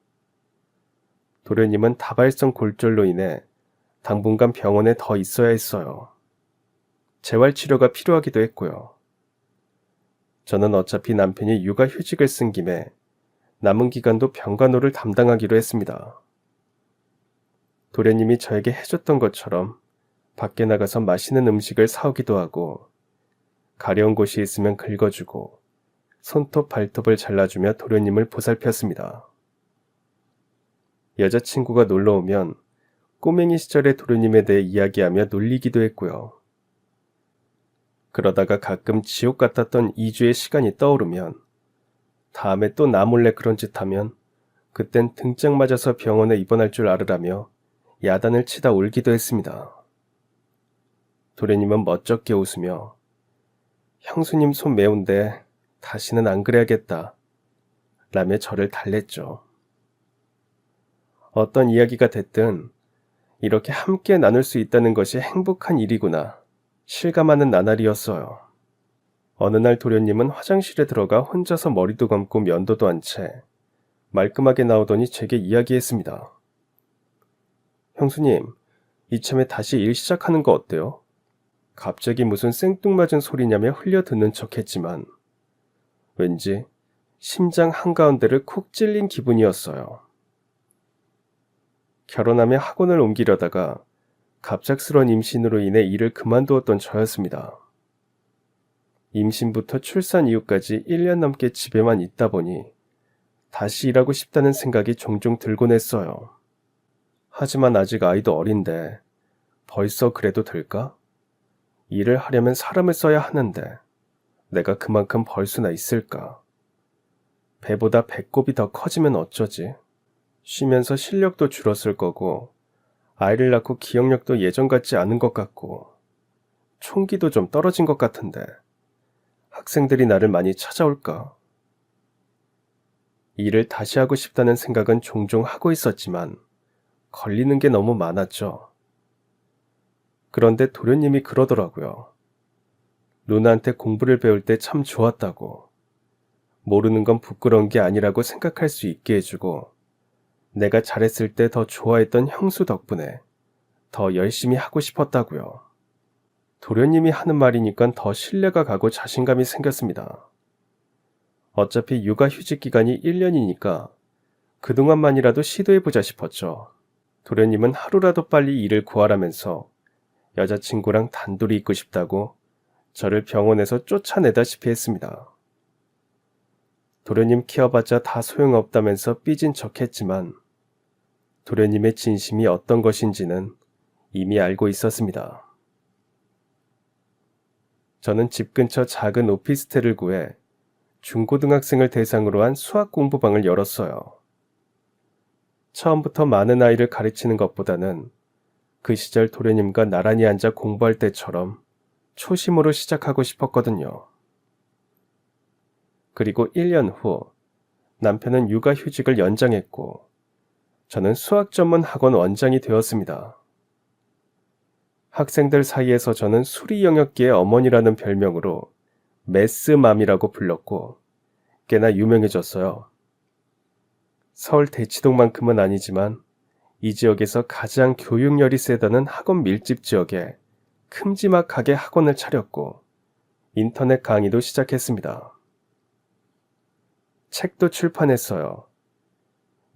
도련님은 다발성 골절로 인해 당분간 병원에 더 있어야 했어요. 재활치료가 필요하기도 했고요. 저는 어차피 남편이 육아휴직을 쓴 김에 남은 기간도 병간호를 담당하기로 했습니다. 도련님이 저에게 해줬던 것처럼 밖에 나가서 맛있는 음식을 사오기도 하고 가려운 곳이 있으면 긁어주고 손톱 발톱을 잘라주며 도련님을 보살폈습니다. 여자친구가 놀러오면 꼬맹이 시절의 도련님에 대해 이야기하며 놀리기도 했고요. 그러다가 가끔 지옥 같았던 2주의 시간이 떠오르면 다음에 또 나 몰래 그런 짓 하면 그땐 등짝 맞아서 병원에 입원할 줄 알으라며 야단을 치다 울기도 했습니다. 도련님은 멋쩍게 웃으며 형수님 손 매운데 다시는 안 그래야겠다 라며 저를 달랬죠. 어떤 이야기가 됐든 이렇게 함께 나눌 수 있다는 것이 행복한 일이구나 실감하는 나날이었어요. 어느 날 도련님은 화장실에 들어가 혼자서 머리도 감고 면도도 한 채 말끔하게 나오더니 제게 이야기했습니다. 형수님, 이참에 다시 일 시작하는 거 어때요? 갑자기 무슨 생뚱맞은 소리냐며 흘려듣는 척했지만 왠지 심장 한가운데를 콕 찔린 기분이었어요. 결혼하며 학원을 옮기려다가 갑작스런 임신으로 인해 일을 그만두었던 저였습니다. 임신부터 출산 이후까지 1년 넘게 집에만 있다 보니 다시 일하고 싶다는 생각이 종종 들곤 했어요. 하지만 아직 아이도 어린데 벌써 그래도 될까? 일을 하려면 사람을 써야 하는데 내가 그만큼 벌 수나 있을까? 배보다 배꼽이 더 커지면 어쩌지? 쉬면서 실력도 줄었을 거고 아이를 낳고 기억력도 예전 같지 않은 것 같고 총기도 좀 떨어진 것 같은데 학생들이 나를 많이 찾아올까? 일을 다시 하고 싶다는 생각은 종종 하고 있었지만 걸리는 게 너무 많았죠. 그런데 도련님이 그러더라고요. 누나한테 공부를 배울 때 참 좋았다고. 모르는 건 부끄러운 게 아니라고 생각할 수 있게 해주고 내가 잘했을 때 더 좋아했던 형수 덕분에 더 열심히 하고 싶었다고요. 도련님이 하는 말이니까 더 신뢰가 가고 자신감이 생겼습니다. 어차피 육아휴직 기간이 1년이니까 그동안만이라도 시도해보자 싶었죠. 도련님은 하루라도 빨리 일을 구하라면서 여자친구랑 단둘이 있고 싶다고 저를 병원에서 쫓아내다시피 했습니다. 도련님 키워봤자 다 소용없다면서 삐진 척했지만 도련님의 진심이 어떤 것인지는 이미 알고 있었습니다. 저는 집 근처 작은 오피스텔을 구해 중고등학생을 대상으로 한 수학 공부방을 열었어요. 처음부터 많은 아이를 가르치는 것보다는 그 시절 도련님과 나란히 앉아 공부할 때처럼 초심으로 시작하고 싶었거든요. 그리고 1년 후 남편은 육아휴직을 연장했고 저는 수학 전문 학원 원장이 되었습니다. 학생들 사이에서 저는 수리 영역계의 어머니라는 별명으로 매스맘이라고 불렀고 꽤나 유명해졌어요. 서울 대치동만큼은 아니지만 이 지역에서 가장 교육열이 세다는 학원 밀집 지역에 큼지막하게 학원을 차렸고 인터넷 강의도 시작했습니다. 책도 출판했어요.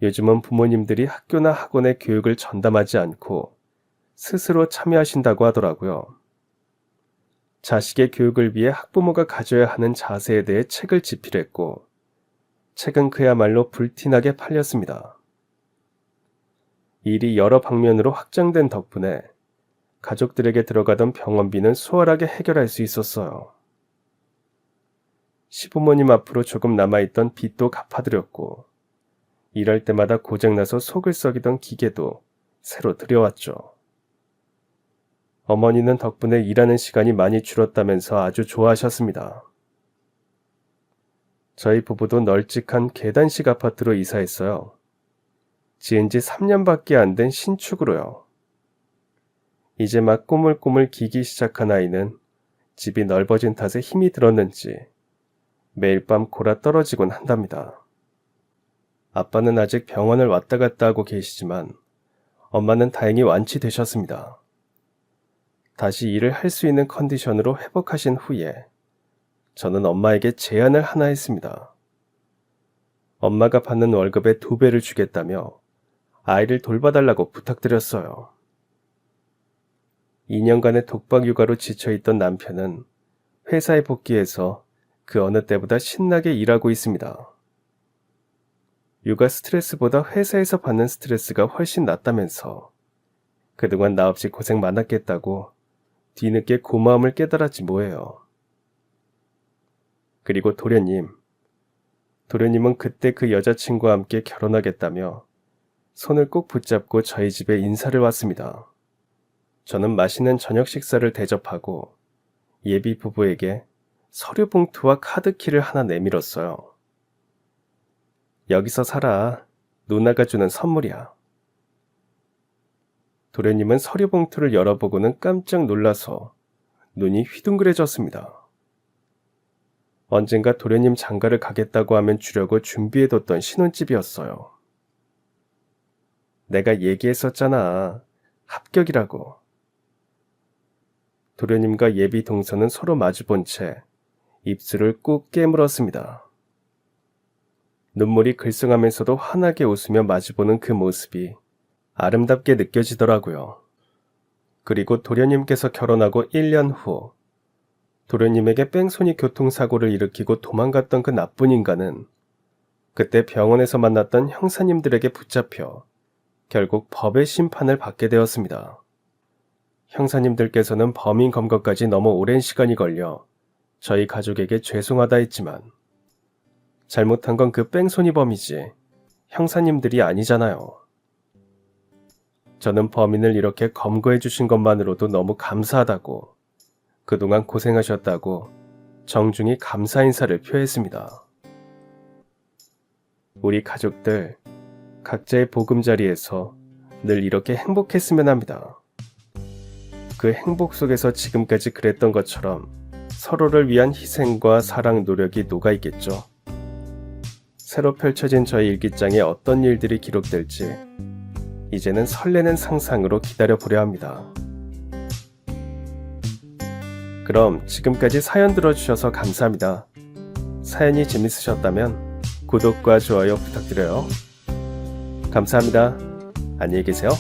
요즘은 부모님들이 학교나 학원의 교육을 전담하지 않고 스스로 참여하신다고 하더라고요. 자식의 교육을 위해 학부모가 가져야 하는 자세에 대해 책을 집필했고 책은 그야말로 불티나게 팔렸습니다. 일이 여러 방면으로 확장된 덕분에 가족들에게 들어가던 병원비는 수월하게 해결할 수 있었어요. 시부모님 앞으로 조금 남아있던 빚도 갚아드렸고 일할 때마다 고장나서 속을 썩이던 기계도 새로 들여왔죠. 어머니는 덕분에 일하는 시간이 많이 줄었다면서 아주 좋아하셨습니다. 저희 부부도 널찍한 계단식 아파트로 이사했어요. 지은 지 3년밖에 안 된 신축으로요. 이제 막 꼬물꼬물 기기 시작한 아이는 집이 넓어진 탓에 힘이 들었는지 매일 밤 골아 떨어지곤 한답니다. 아빠는 아직 병원을 왔다 갔다 하고 계시지만 엄마는 다행히 완치되셨습니다. 다시 일을 할 수 있는 컨디션으로 회복하신 후에 저는 엄마에게 제안을 하나 했습니다. 엄마가 받는 월급의 2배를 주겠다며 아이를 돌봐달라고 부탁드렸어요. 2년간의 독박 육아로 지쳐있던 남편은 회사에 복귀해서 그 어느 때보다 신나게 일하고 있습니다. 육아 스트레스보다 회사에서 받는 스트레스가 훨씬 낫다면서 그동안 나 없이 고생 많았겠다고 뒤늦게 고마움을 깨달았지 뭐예요. 그리고 도련님, 도련님은 그때 그 여자친구와 함께 결혼하겠다며 손을 꼭 붙잡고 저희 집에 인사를 왔습니다. 저는 맛있는 저녁 식사를 대접하고 예비 부부에게 서류 봉투와 카드키를 하나 내밀었어요. 여기서 살아. 누나가 주는 선물이야. 도련님은 서류 봉투를 열어보고는 깜짝 놀라서 눈이 휘둥그레졌습니다. 언젠가 도련님 장가를 가겠다고 하면 주려고 준비해뒀던 신혼집이었어요. 내가 얘기했었잖아. 합격이라고. 도련님과 예비 동서는 서로 마주본 채 입술을 꾹 깨물었습니다. 눈물이 글썽하면서도 환하게 웃으며 마주보는 그 모습이 아름답게 느껴지더라고요. 그리고 도련님께서 결혼하고 1년 후 도련님에게 뺑소니 교통사고를 일으키고 도망갔던 그 나쁜 인간은 그때 병원에서 만났던 형사님들에게 붙잡혀 결국 법의 심판을 받게 되었습니다. 형사님들께서는 범인 검거까지 너무 오랜 시간이 걸려 저희 가족에게 죄송하다 했지만 잘못한 건 그 뺑소니범이지 형사님들이 아니잖아요. 저는 범인을 이렇게 검거해 주신 것만으로도 너무 감사하다고, 그동안 고생하셨다고 정중히 감사 인사를 표했습니다. 우리 가족들 각자의 보금자리에서 늘 이렇게 행복했으면 합니다. 그 행복 속에서 지금까지 그랬던 것처럼 서로를 위한 희생과 사랑, 노력이 녹아있겠죠. 새로 펼쳐진 저의 일기장에 어떤 일들이 기록될지 이제는 설레는 상상으로 기다려보려 합니다. 그럼 지금까지 사연 들어주셔서 감사합니다. 사연이 재밌으셨다면 구독과 좋아요 부탁드려요. 감사합니다. 안녕히 계세요.